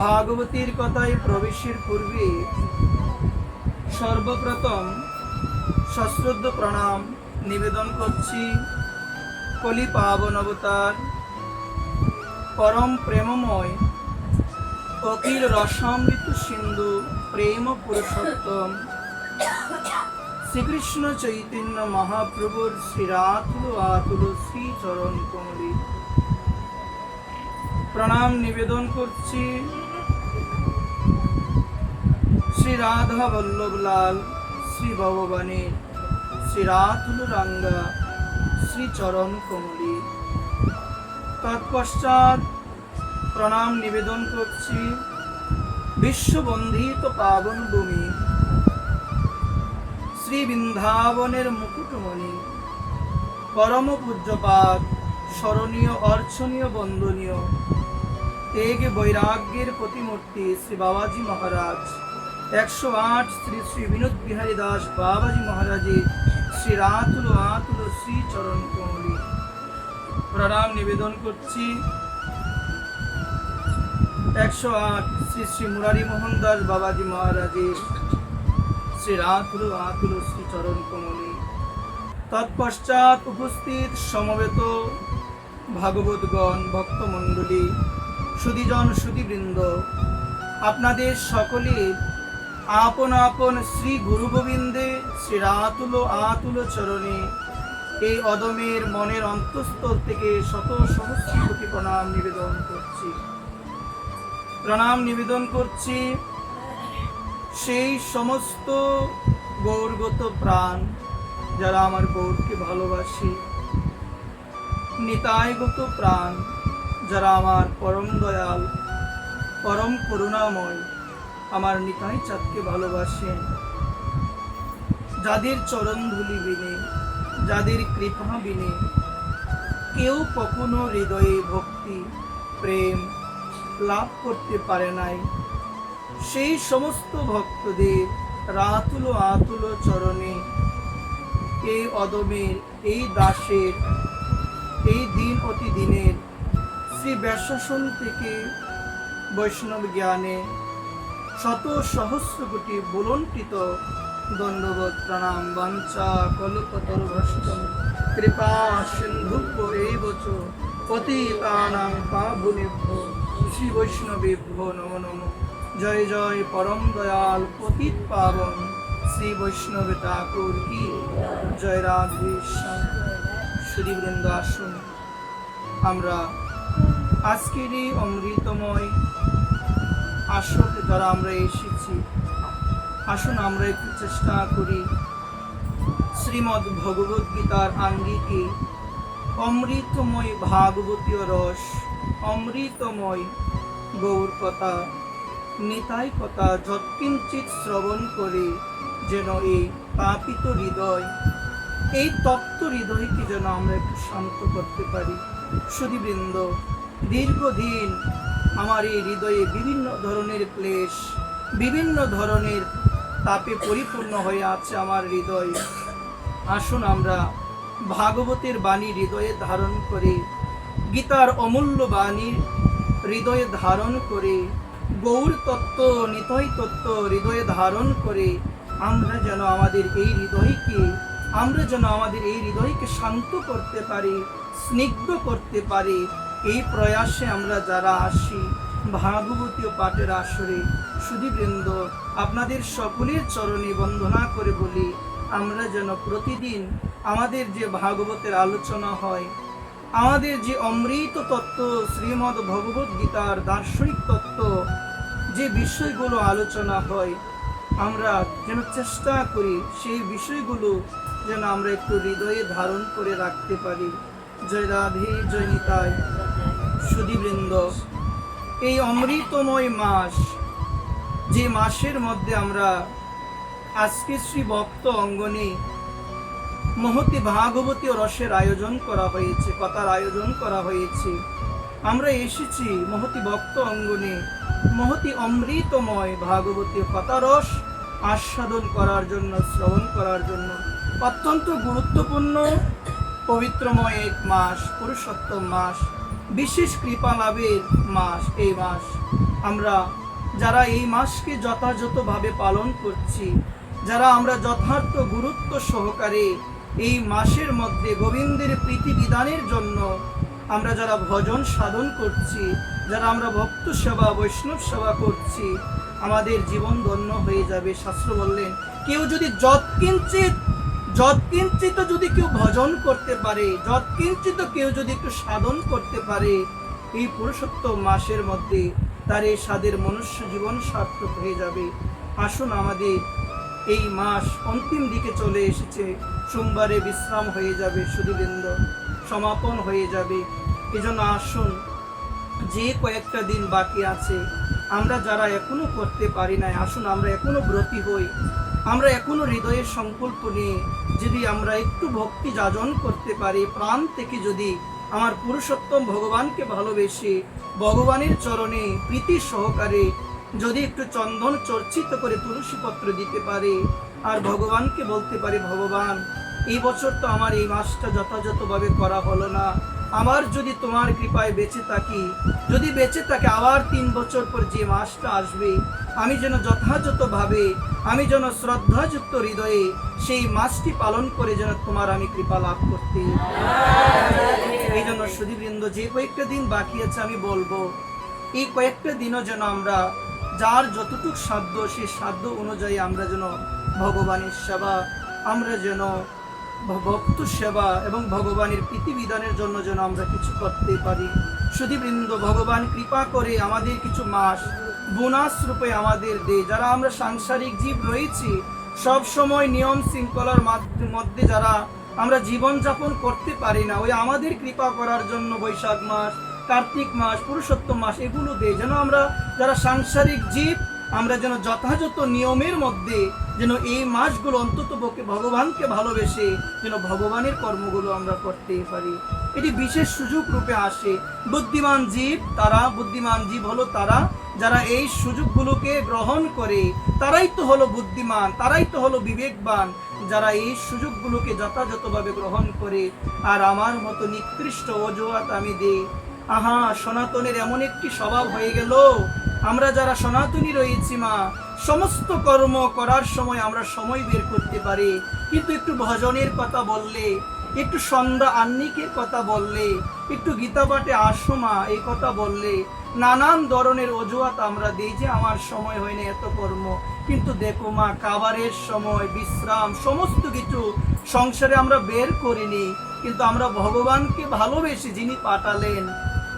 ভাগবতীর কথায় প্রবেশের পূর্বে সর্বপ্রথম সশ্রদ্ধ প্রণাম নিবেদন করছি কলি পাবন অবতার পরম প্রেমময় অখিল রসামৃত সিন্ধু প্রেম পুরুষোত্তম শ্রীকৃষ্ণ চৈতন্য মহাপ্রভুর শ্রীরাতুল আতুল শ্রী চরণ কমলি প্রণাম নিবেদন করছি শ্রী রাধা বল্লভলাল শ্রী ভগবানের শ্রী রাতুল রাঙ্গা শ্রী চরণ কমলি। তৎপশ্চাৎ প্রণাম নিবেদন করছি বিশ্ববন্ধিত পাবন ভূমি শ্রী বৃন্দাবনের মুকুটমণি পরম পূজ্যপাদ স্মরণীয় অর্চনীয় বন্দনীয় তেগে বৈরাগ্যের প্রতিমূর্তি শ্রী বাবাজি মহারাজ 108 শ্রী শ্রী বিনোদ বিহারী দাস বাবাজি মহারাজের শ্রী রাতুল আতুল শ্রী চরণ কমলি প্রণাম নিবেদন করছি 108 শ্রী শ্রী মুরারি মোহন দাস বাবাজি মহারাজের শ্রী রাতুল আতুল শ্রী চরণ কমলি। তৎপশ্চাৎ উপস্থিত সমবেত ভাগবতগণ ভক্তমণ্ডলী সুধীজন সুধীবৃন্দ, আপনাদের সকলের আপন আপন শ্রী গুরু গোবিন্দে শ্রী রাতুল আতুল চরণে এই অদমের মনের অন্তঃস্থল থেকে শত সহস্র কোটি প্রণাম নিবেদন করছি। প্রণাম নিবেদন করছি সেই সমস্ত গৌরগত প্রাণ যারা আমার গৌরকে ভালোবাসে, নিতাইগত প্রাণ যারা আমার পরম দয়াল পরম করুণাময় আমার নিতাই চাঁদকে ভালোবাসেন, যাদের চরণ ধুলি বিনে যাদের কৃপা বিনে কেউ কখনো হৃদয়ে ভক্তি প্রেম লাভ করতে পারে নাই, সেই সমস্ত ভক্তদের রাতুল আতুল চরণে এই অদমের এই দাসের এই দিন অতি দিনের শ্রী ব্যাসাসন থেকে বৈষ্ণব জ্ঞানে শত সহস্র কোটি বলন্টিত দণ্ডবোধ প্রণাম বাঞ্ছা কল্পতরুভ্যশ্চম কৃপা সিন্ধুভ্যো এব চ পতিতানাং পাবনেভ্যো শ্রী বৈষ্ণবেভ্যো নমো নমো। জয় জয় পরম দয়াল পতিত পাবন শ্রী বৈষ্ণব ঠাকুর কি জয়। রাধে শ্যাম। সুধীবৃন্দ, আসুন আমরা আজকের এই অমৃতময় আসরে যারা আমরা এসেছি, আসুন আমরা একটু চেষ্টা করি শ্রীমদ্ ভগবদ গীতার আঙ্গিকে অমৃতময় ভাগবতীয় রস, অমৃতময় গৌর কথা নিতাই কথা যৎকিঞ্চিত শ্রবণ করে যেন এই পাপিত হৃদয় এই তপ্ত হৃদয়কে যেন আমরা একটু শান্ত করতে পারি। সুধীবৃন্দ, দীর্ঘদিন আমার এই হৃদয়ে বিভিন্ন ধরনের ক্লেশ, বিভিন্ন ধরনের তাপে পরিপূর্ণ হয়ে আছে আমার হৃদয়। আসুন আমরা ভাগবতের বাণী হৃদয়ে ধারণ করে, গীতার অমূল্য বাণীর হৃদয়ে ধারণ করে, গৌর তত্ত্ব নিতাই তত্ত্ব হৃদয়ে ধারণ করে আমরা যেন আমাদের এই হৃদয়কে শান্ত করতে পারি, স্নিগ্ধ করতে পারি। এই প্রয়াসে আমরা যারা আসি ভাগবতীয় পাঠের আসরে, সুধীবৃন্দ, আপনাদের সকলের চরণে বন্দনা করে বলি, আমরা যেন প্রতিদিন আমাদের যে ভাগবতের আলোচনা হয়, আমাদের যে অমৃত তত্ত্ব শ্রীমদ্ ভগবদ গীতার দার্শনিক তত্ত্ব যে বিষয়গুলো আলোচনা হয়, আমরা যেন চেষ্টা করি সেই বিষয়গুলো যেন আমরা একটু হৃদয়ে ধারণ করে রাখতে পারি। জয় রাধে, জয় নিতাই। সুধীবৃন্দ, এই অমৃতময় মাস, যে মাসের মধ্যে আমরা আজকে শ্রী ভক্ত অঙ্গনে মহতি ভাগবতীয় রসের আয়োজন করা হয়েছে, কথার আয়োজন করা হয়েছে, আমরা এসেছি মহতি ভক্ত অঙ্গনে মহতি অমৃতময় ভাগবতীয় কথারস আস্বাদন করার জন্য, শ্রবণ করার জন্য। অত্যন্ত গুরুত্বপূর্ণ পবিত্রময় এক মাস, পুরুষোত্তম মাস, বিশেষ কৃপা লাভের মাস এই মাস। আমরা যারা এই মাসকে যথাযথভাবে পালন করছি, যারা আমরা যথার্থ গুরুত্ব সহকারে এই মাসের মধ্যে গোবিন্দের প্রীতি বিধানের জন্য আমরা যারা ভজন সাধন করছি, যারা আমরা ভক্ত সেবা বৈষ্ণব সেবা করছি, আমাদের জীবন ধন্য হয়ে যাবে। শাস্ত্র বললেন, কেউ যদি যৎকিঞ্চিত যদি কেউ ভজন করতে পারে, যৎকিঞ্চিত কেউ যদি একটু সাধন করতে পারে, এই পুরুষোত্তম মাসের মধ্যে তার এই সাধের মনুষ্য জীবন সার্থক হয়ে যাবে। আসুন, আমাদের এই মাস অন্তিম দিকে চলে এসেছে, সোমবারে বিশ্রাম হয়ে যাবে, সুধীবৃন্দ সমাপন হয়ে যাবে। এজন্য আসুন, যে কয়েকটা দিন বাকি আছে, আমরা যারা এখনো করতে পারি নাই, আসুন আমরা এখনো ব্রতী হই। আমরা এখনো হৃদয়ের সংকল্প নিয়ে যদি আমরা একটু ভক্তি যাজন করতে পারি, প্রাণ থেকে যদি আমার পুরুষোত্তম ভগবানকে ভালোবেসে ভগবানের চরণে প্রীতি সহকারে যদি একটু চন্দন চর্চিত করে তুলসী পত্র দিতে পারে, আর ভগবানকে বলতে পারে, ভগবান এই বছর তো আমার এই মাসটা যথাযথভাবে করা হলো না, আমার যদি তোমার কৃপায় বেঁচে থাকি, যদি বেঁচে থাকে আবার 3 বছর পর যে মাসটা আসবে, আমি যেন যথাযথভাবে, আমি যেন শ্রদ্ধাযুক্ত হৃদয়ে সেই মাসটি পালন করে যেন তোমার আমি কৃপা লাভ করতে। এই জন্য সুধীবৃন্দ, যে কয়েকটা দিন বাকি আছে আমি বলবো, এই কয়েকটা দিনও যেন আমরা যার যতটুক সাধ্য, সেই সাধ্য অনুযায়ী আমরা যেন ভগবানের সেবা, আমরা যেন ভক্ত সেবা এবং ভগবানের প্রীতিবিধানের জন্য যেন আমরা কিছু করতে পারি। সুধীবৃন্দ, ভগবান কৃপা করে আমাদের কিছু মাস বোনাস রূপে আমাদের দেয়। যারা আমরা সাংসারিক জীব রয়েছি, সব সময় নিয়ম শৃঙ্খলার মধ্যে যারা আমরা জীবন যাপন করতে পারি না, ওই আমাদের কৃপা করার জন্য বৈশাখ মাস, কার্তিক মাস, পুরুষোত্তম মাস এগুলো দেয়, যেন আমরা যারা সাংসারিক জীব, আমরা যেন যথাযথ নিয়মের মধ্যে যেন এই মাসগুলো অন্তত পক্ষে ভগবানকে ভালোবেসে যেন ভগবানের কর্মগুলো আমরা করতে পারি। এটি বিশেষ সুযোগ রূপে আসে। বুদ্ধিমান জীব হলো তারা যারা এই সুযোগগুলোকে গ্রহণ করে, তারাই তো হলো বুদ্ধিমান, তারাই তো হলো বিবেকবান, যারা এই সুযোগগুলোকে যথাযথভাবে গ্রহণ করে। আর আমার মতো নিকৃষ্ট অজুহাত আমি দিই, আহা সনাতনের এমন একটি স্বভাব হয়ে গেল, আমরা যারা সনাতনী রয়েছি মা, সমস্ত কর্ম করার সময় আমরা সময় বের করতে পারি, কিন্তু একটু ভজনের কথা বললে, একটু সন্ধ্যা আহ্নিকের কথা বললে, একটু গীতা পাঠে আসো মা এই কথা বললে, নানান ধরনের অজুহাত আমরা দিই যে আমার সময় হয়নি এত কর্ম। কিন্তু দেখো মা, খাবারের সময়, বিশ্রাম, সমস্ত কিছু সংসারে আমরা বের করিনি, কিন্তু আমরা ভগবানকে ভালোবেসে যিনি পাঠালেন,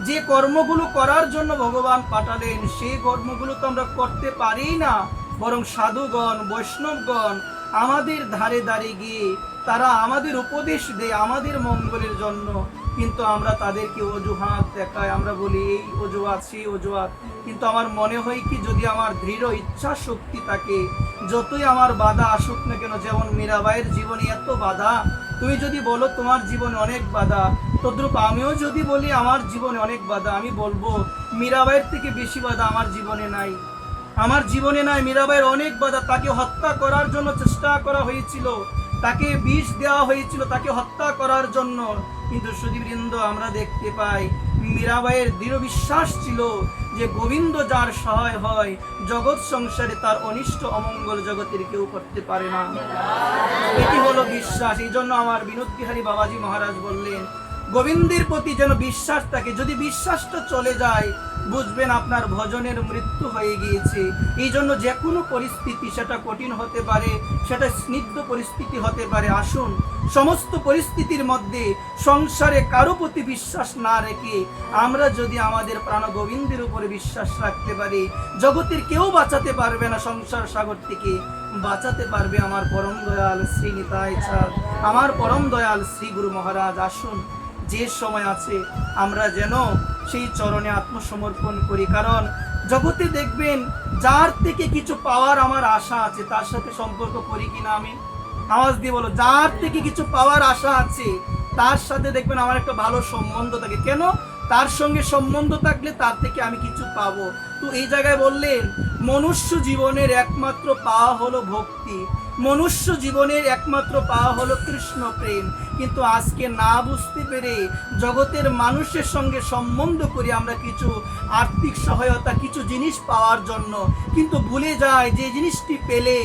যে কর্মগুলো করার জন্য ভগবান পাঠালেন, সেই কর্মগুলো তো আমরা করতে পারি না। বরং সাধুগণ, বৈষ্ণবগণ আমাদের ধারে ধারে গিয়ে তারা আমাদের উপদেশ দেয় আমাদের মঙ্গলের জন্য, কিন্তু আমরা তাদেরকে অজুহাত দেখাই, আমরা বলি এই অজুহাত সেই অজুহাত। কিন্তু আমার মনে হয় কি, যদি আমার দৃঢ় ইচ্ছা শক্তি থাকে, যতই আমার বাধা আসুক না কেন, যেমন মীরাবাইয়ের জীবনে এত বাধা, তুমি যদি বলো তোমার জীবনে অনেক বাধা, তদ্রূপ আমিও যদি বলি আমার জীবনে অনেক বাধা, আমি বলবো মীরাবাইয়ের থেকে বেশি বাধা আমার জীবনে নাই, আমার জীবনে নাই। মীরাবাইয়ের অনেক বাধা, তাকে হত্যা করার জন্য চেষ্টা করা হয়েছিল, তাকে বিষ দেওয়া হয়েছিল তাকে হত্যা করার জন্য। কিন্তু সুধীবৃন্দ, আমরা দেখতে পাই মীরাবাইয়ের দৃঢ় বিশ্বাস ছিল যে গোবিন্দ যার সহায় হয়, জগৎ সংসারে তার অনিষ্ট অমঙ্গল জগতের কেউ করতে পারে না। এটি হলো বিশ্বাস। এই জন্য আমার বিনোদ বিহারী বাবাজি মহারাজ বললেন, গোবিন্দের প্রতি যেন বিশ্বাস থাকে, যদি বিশ্বাসটা চলে যায় বুঝবেন আপনার ভজনের মৃত্যু হয়ে গিয়েছে। এই জন্য যে কোনো পরিস্থিতি, সেটা কঠিন হতে পারে, সেটা স্নিগ্ধ পরিস্থিতি হতে পারে, আসুন সমস্ত পরিস্থিতির মধ্যে সংসারে কারো প্রতি বিশ্বাস না রেখে আমরা যদি আমাদের প্রাণ গোবিন্দের উপরে বিশ্বাস রাখতে পারি, জগতের কেউ বাঁচাতে পারবে না, সংসার সাগর থেকে বাঁচাতে পারবে আমার পরম দয়াল শ্রী নিতাই চাঁদ, আমার পরম দয়াল শ্রী গুরু মহারাজ। আসুন যে সময় আছে আমরা যেন সেই চরণে আত্মসমর্পণ করি, কারণ জগতে দেখবেন যার থেকে কিছু পাওয়ার আমার আশা আছে, তার সাথে সম্পর্ক করি কিনা? আমি আওয়াজ দিয়ে বলো, যার থেকে কিছু পাওয়ার আশা আছে তার সাথে দেখবেন আমার একটা ভালো সম্বন্ধ থাকে। কেন? তার সঙ্গে সম্বন্ধ থাকলে তার থেকে আমি কিছু পাবো। কিন্তু এই জায়গায় বললেন মনুষ্য জীবনের একমাত্র পাওয়া হলো ভক্তি, মনুষ্য জীবনের একমাত্র পাওয়া হলো কৃষ্ণ প্রেম। কিন্তু আজকে না বুঝতে পেরে জগতের মানুষের সঙ্গে সম্বন্ধ করি আমরা কিছু আর্থিক সহায়তা, কিছু জিনিস পাওয়ার জন্য, কিন্তু ভুলে যায় যে জিনিসটি পেলে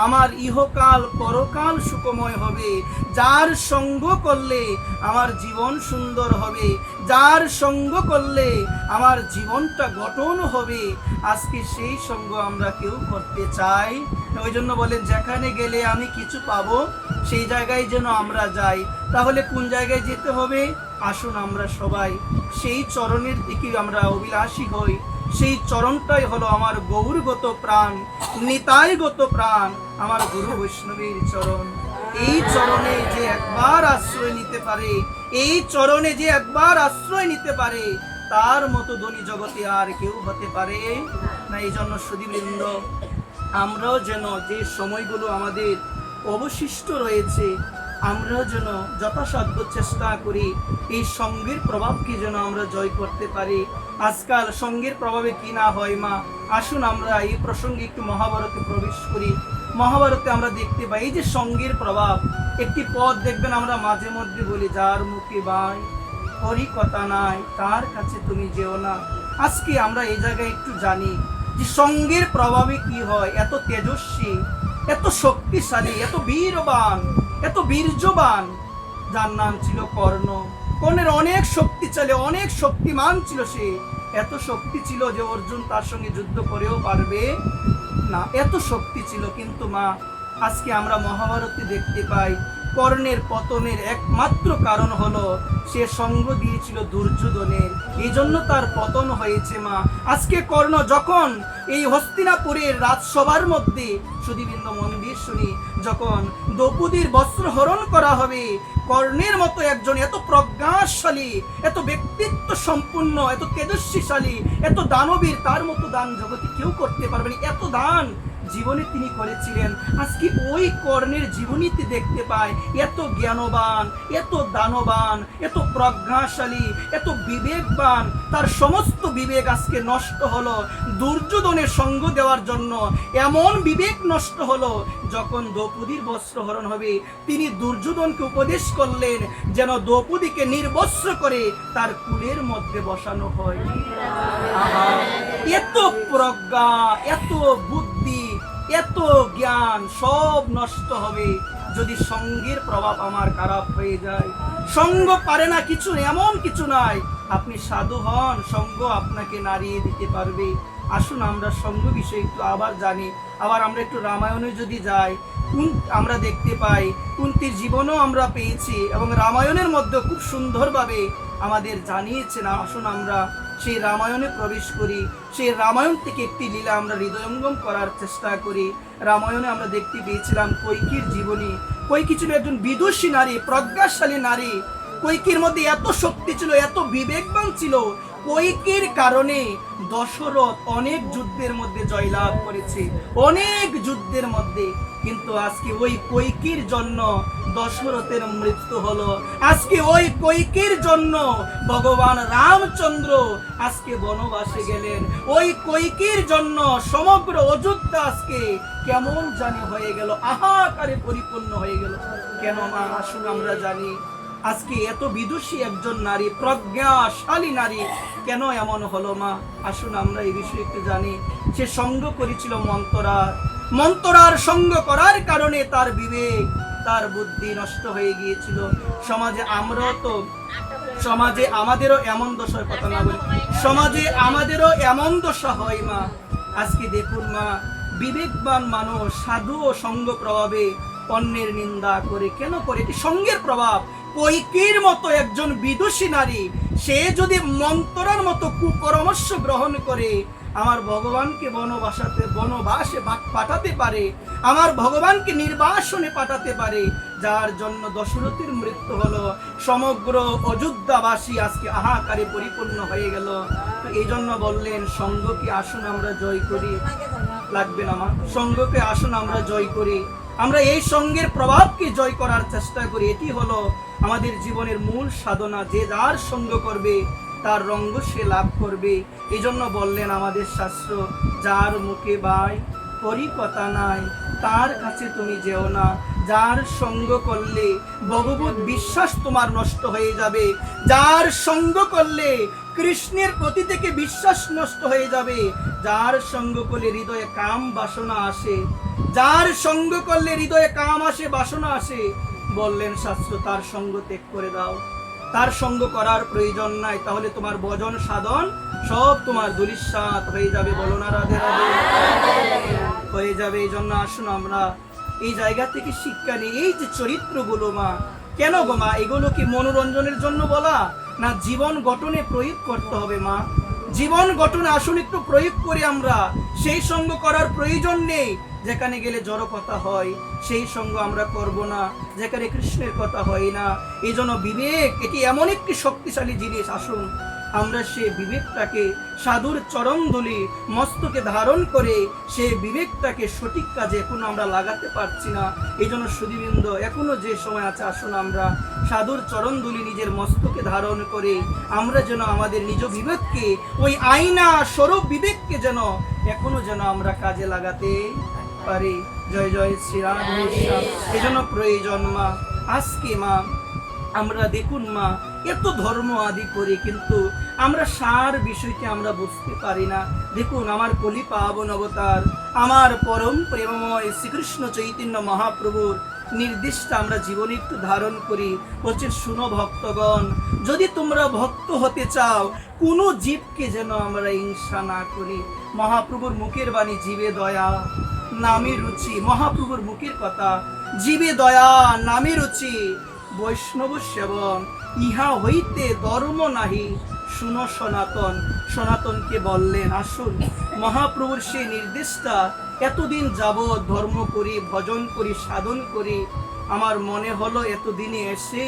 আমার ইহকাল পরকাল সুখময় হবে, যার সঙ্গ করলে আমার জীবন সুন্দর হবে, যার সঙ্গ করলে আমার জীবনটা গঠন হবে, আজকে সেই সঙ্গ আমরা কেউ করতে চাই। ওই জন্য বলেন যেখানে গেলে আমি কিছু পাবো সেই জায়গায় যেন আমরা যাই। তাহলে কোন জায়গায় যেতে হবে? আসুন আমরা সবাই সেই চরণের দিকে আমরা অভিলাষী হই। সেই চরণটাই হলো আমার গৌরগত প্রাণ, নিতাইগত প্রাণ, আমার গুরু বৈষ্ণবের চরণ। এই চরণে যে একবার আশ্রয় নিতে পারে, এই চরণে যে একবার আশ্রয় নিতে পারে, তার মতো ধনী জগতে আর কেউ হতে পারে না। এই জন্য সুধীবৃন্দ, আমরাও যেন যে সময়গুলো আমাদের অবশিষ্ট রয়েছে, আমরাও যেন যথাসাধ্য চেষ্টা করি এই সঙ্গের প্রভাবকে যেন আমরা জয় করতে পারি। আজকাল সঙ্গের প্রভাবে কি না হয় মা, আসুন আমরা এই প্রসঙ্গে একটু মহাভারতে প্রবেশ করি। মহাভারতে আমরা দেখতে পাই এই যে সঙ্গের প্রভাব। একটি পদ দেখবেন আমরা মাঝে মধ্যে বলি, যার মুখে বাই হরি কথা নাই তার কাছে তুমি যেও না। আজকে আমরা এই জায়গায় একটু জানি যে সঙ্গের প্রভাবে কি হয়। এত তেজস্বী, এত শক্তিশালী, এত বীরবান, এত বীর্যবান, যার নাম ছিল কর্ণ। কর্ণের অনেক শক্তিশালী, অনেক শক্তিমান ছিল সে। এত শক্তি ছিল যে অর্জুন তার সঙ্গে যুদ্ধ করেও পারবে না, এত শক্তি ছিল। কিন্তু মা, আজকে আমরা মহাভারতে দেখতে পাই কর্ণের পতনের একমাত্র কারণ হলো সে সঙ্গ দিয়েছিল দুর্যোধনের, এই জন্য তার পতন হয়েছে মা। আজকে কর্ণ যখন এই হস্তিনাপুরের রাজসভার মধ্যে, সুধীবৃন্দ মন দিয়ে শুনি, যখন দ্রৌপদীর বস্ত্র হরণ করা হবে, কর্ণের মতো একজন এত প্রজ্ঞাশালী, এত ব্যক্তিত্ব সম্পূর্ণ, এত তেজস্বীশালী, এত দানবীর, তার মতো দান জগতে কেউ করতে পারবে না। এত দান জীবনে তিনি করেছিলেন। আজকে ওই কর্ণের জীবনীতে দেখতে পায় এত জ্ঞানবান, এত দানবান, এত প্রজ্ঞাশালী, এত বিবেকবান, তার সমস্ত বিবেক আজকে নষ্ট হলো দুর্যোধনের সঙ্গ দেওয়ার জন্য। এমন বিবেক নষ্ট হলো, যখন দ্রৌপদীর বস্ত্রহরণ হবে তিনি দুর্যোধনকে উপদেশ করলেন যেন দ্রৌপদীকে নির্বস্ত্র করে তার কুলের মধ্যে বসানো হয়। এত প্রজ্ঞা, এত বুদ্ধি, এত জ্ঞান সব নষ্ট হবে যদি সঙ্গের প্রভাব আমার খারাপ হয়ে যায়। সঙ্গ পারে না কিছু, এমন কিছু নাই। আপনি সাধু হন, সঙ্গ আপনাকে নাড়িয়ে দিতে পারবে। আসুন আমরা সঙ্গ বিষয়ে একটু আবার জানি। আবার আমরা একটু রামায়ণে যদি যাই, আমরা দেখতে পাই কুন্তির জীবনও আমরা পেয়েছি, এবং রামায়ণের মধ্যে খুব সুন্দরভাবে আমাদের জানিয়েছেন। আসুন আমরা সেই রামায়ণে প্রবেশ করি, সেই রামায়ণ থেকে একটি লীলা আমরা হৃদয়ঙ্গম করার চেষ্টা করি। রামায়ণে আমরা দেখতে পেয়েছিলাম কৈকির জীবনী। কৈকি ছিল একজন বিদুষী নারী, প্রজ্ঞাশালী নারী। কৈকির মধ্যে এত শক্তি ছিল, এত বিবেকবান ছিল। কৈকির কারণে দশরথ অনেক যুদ্ধের মধ্যে জয়লাভ করেছে, অনেক যুদ্ধের মধ্যে। কিন্তু আজকে ওই কৈকির জন্য দশরথের মৃত্যু হলো। আজকে ওই কৈকির জন্য ভগবান রামচন্দ্র আজকে বনবাসে গেলেন। ওই কৈকির জন্য সমগ্র অযোধ্যা আজকে কেমন জানি হয়ে গেল, আহাকারে পরিপূর্ণ হয়ে গেল। কেন মা? আসুন আমরা জানি আজকে এত বিদুষী একজন নারী, প্রজ্ঞাশালী নারী, কেন এমন হলো মা? আসুন আমরা এই বিষয়ে একটু জানি। সে সঙ্গ করেছিল মন্থরার। মন্থরার সঙ্গ করার কারণে তার বিবেক, তার বুদ্ধি নষ্ট হয়ে গিয়েছিল। সমাজে আমরাও তো, সমাজে আমাদেরও এমন দশার কথা না বলি, সমাজে আমাদেরও এমন দশা হয় মা। আজকে দেখুন মা, বিবেকবান মানুষ সাধু ও সঙ্গ প্রভাবে অন্যের নিন্দা করে। কেন করে? এটি সঙ্গের প্রভাব। কৈকির মতো একজন বিদুষী নারী, সে যদি মন্থরার মতো কুপরামর্শ গ্রহণ করে আমার ভগবানকে বনবাসে পাঠাতে পারে, আমার ভগবানকে নির্বাসনে পাঠাতে পারে, যার জন্য দশরথের মৃত্যু হলো। সমগ্র অযোধ্যাবাসী আজকে আহাকারে পরিপূর্ণ হয়ে গেল। তো এই জন্য বললেন সঙ্গকে আসুন আমরা জয় করি। লাগবে না মা? সঙ্গকে আসুন আমরা জয় করি। আমরা এই সঙ্গের প্রভাবকে জয় করার চেষ্টা করি। এটি হলো আমাদের জীবনের মূল সাধনা। যে যার সঙ্গ করবে তার রঙ্গ সে লাভ করবে। এই জন্য বললেন আমাদের শাস্ত্র, যার মুখে বাই করি কথা নাই তার কাছে তুমি যেও না। যার সঙ্গ করলে ভগবত বিশ্বাস তোমার নষ্ট হয়ে যাবে, যার সঙ্গ করলে কৃষ্ণের প্রতি থেকে বিশ্বাস নষ্ট হয়ে যাবে, যার সঙ্গ করলে হৃদয়ে কাম বাসনা আসে, যার সঙ্গ করলে হৃদয়ে কাম আসে বাসনা আসে, বললেন শাস্ত্র তার সঙ্গ ত্যাগ করে দাও। তার সঙ্গ করার প্রয়োজন নাই, তাহলে তোমার ভজন সাধন সব তোমার ধূলিসাৎ হয়ে যাবে। বলো না রাধে রাধে, হয়ে যাবে। এই জন্য আসুন আমরা এই জায়গা থেকে শিক্ষা নিই। এই যে চরিত্রগুলো মা, কেন গো মা, এগুলো কি মনোরঞ্জনের জন্য বলা না জীবন গঠনে প্রয়োগ করতে হবে মা? জীবন গঠনে আসুন একটু প্রয়োগ করি আমরা। সেই সঙ্গ করার প্রয়োজন নেই, যেখানে গেলে জড় কথা হয় সেই সঙ্গ আমরা করব না, যেখানে কৃষ্ণের কথা হয় না। এই জন্য বিবেক এটি এমন একটি শক্তিশালী জিনিস, আসুন আমরা সে বিবেকটাকে সাধুর চরণ ধুলি মস্তকে ধারণ করে সে বিবেকটাকে সঠিক কাজে এখনো আমরা লাগাতে পারছি না। এই জন্য সুধীবৃন্দ এখনো যে সময় আছে, আসুন আমরা সাধুর চরণ ধুলি নিজের মস্তকে ধারণ করে আমরা যেন আমাদের নিজ বিবেককে, ওই আয়না স্বরূপ বিবেককে যেন এখনো যেন আমরা কাজে লাগাতে পারি। জয় জয় শ্রীরাম। এই জন্য প্রয়োজন মা, আজকে মা আমরা দেখুন মা এত ধর্ম আদি করি কিন্তু আমরা সার বিষয়টি আমরা বুঝতে পারি না। দেখুন আমার কলি পাবন অবতার আমার পরম প্রেমময় শ্রীকৃষ্ণ চৈতন্য মহাপ্রভুর নির্দিষ্ট আমরা জীবনে একটু ধারণ করি। বলছেন শুনো ভক্তগণ, যদি তোমরা ভক্ত হতে চাও কোনো জীবকে যেন আমরা হিংসা না করি। মহাপ্রভুর মুখের বাণী, জীবে দয়া নামে রুচি। মহাপ্রভুর মুখের কথা, জীবে দয়া নামে রুচি, বৈষ্ণব সেবন ইহা হইতে ধর্ম নাহি। শুনো সনাতন। সনাতনকে বললেন আসুন মহাপ্রভুর সেই নির্দেশটা এতদিন যাবৎ ধর্ম করি, ভজন করি, সাধন করি, আমার মনে হলো এতদিনে এসে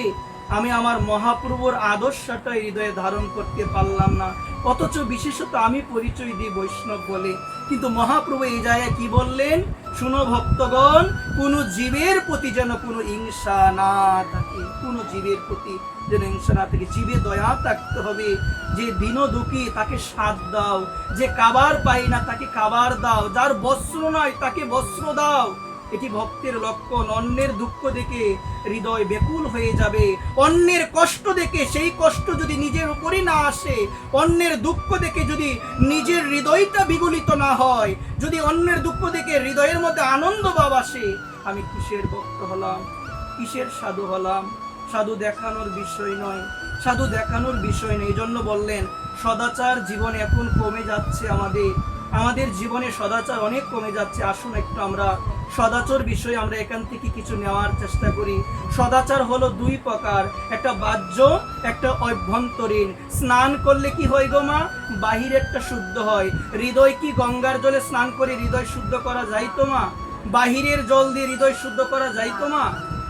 আমি আমার মহাপ্রভুর আদর্শটা হৃদয়ে ধারণ করতে পারলাম না। অথচ বিশেষত আমি পরিচয় দিই বৈষ্ণব বলে, কিন্তু মহাপ্রভু এই জায়গায় কি বললেন? শুনো ভক্তগণ, কোন জীবের প্রতি যেন কোনো হিংসা না থাকে, কোন জীবের প্রতি যেন হিংসা না থাকে। জীবে দয়া থাকতে হবে। যে দীন দুঃখী তাকে সাথ দাও, যে খাবার পাই না তাকে খাবার দাও, যার বস্ত্র নয় তাকে বস্ত্র দাও। এটি ভক্তের লক্ষণ। অন্যের দুঃখ দেখে হৃদয় ব্যাকুল হয়ে যাবে, অন্যের কষ্ট দেখে সেই কষ্ট যদি নিজের উপরই না আসে, অন্যের দুঃখ দেখে যদি নিজের হৃদয়টা বিগলিত না হয়, যদি অন্যের দুঃখ দেখে হৃদয়ের মধ্যে আনন্দ ভাব আসে, আমি কিসের ভক্ত হলাম, কিসের সাধু হলাম? সাধু দেখানোর বিষয় নয়, সাধু দেখানোর বিষয় নেই। এই জন্য বললেন সদাচার জীবন এখন কমে যাচ্ছে, আমাদের জীবনে সদাচার অনেক কমে যাচ্ছে। আসুন একটু আমরা সদাচার বিষয়ে আমরা এখান থেকে কিছু নেওয়ার চেষ্টা করি। সদাচার হলো দুই প্রকার, একটা বাহ্য, একটা অভ্যন্তরীণ। স্নান করলে কি হয় গো মা? বাহিরেরটা শুদ্ধ হয়। হৃদয় কি গঙ্গার জলে স্নান করে হৃদয় শুদ্ধ করা যায় তো মা? বাহিরের জল দিয়ে হৃদয় শুদ্ধ করা যায় তো মা?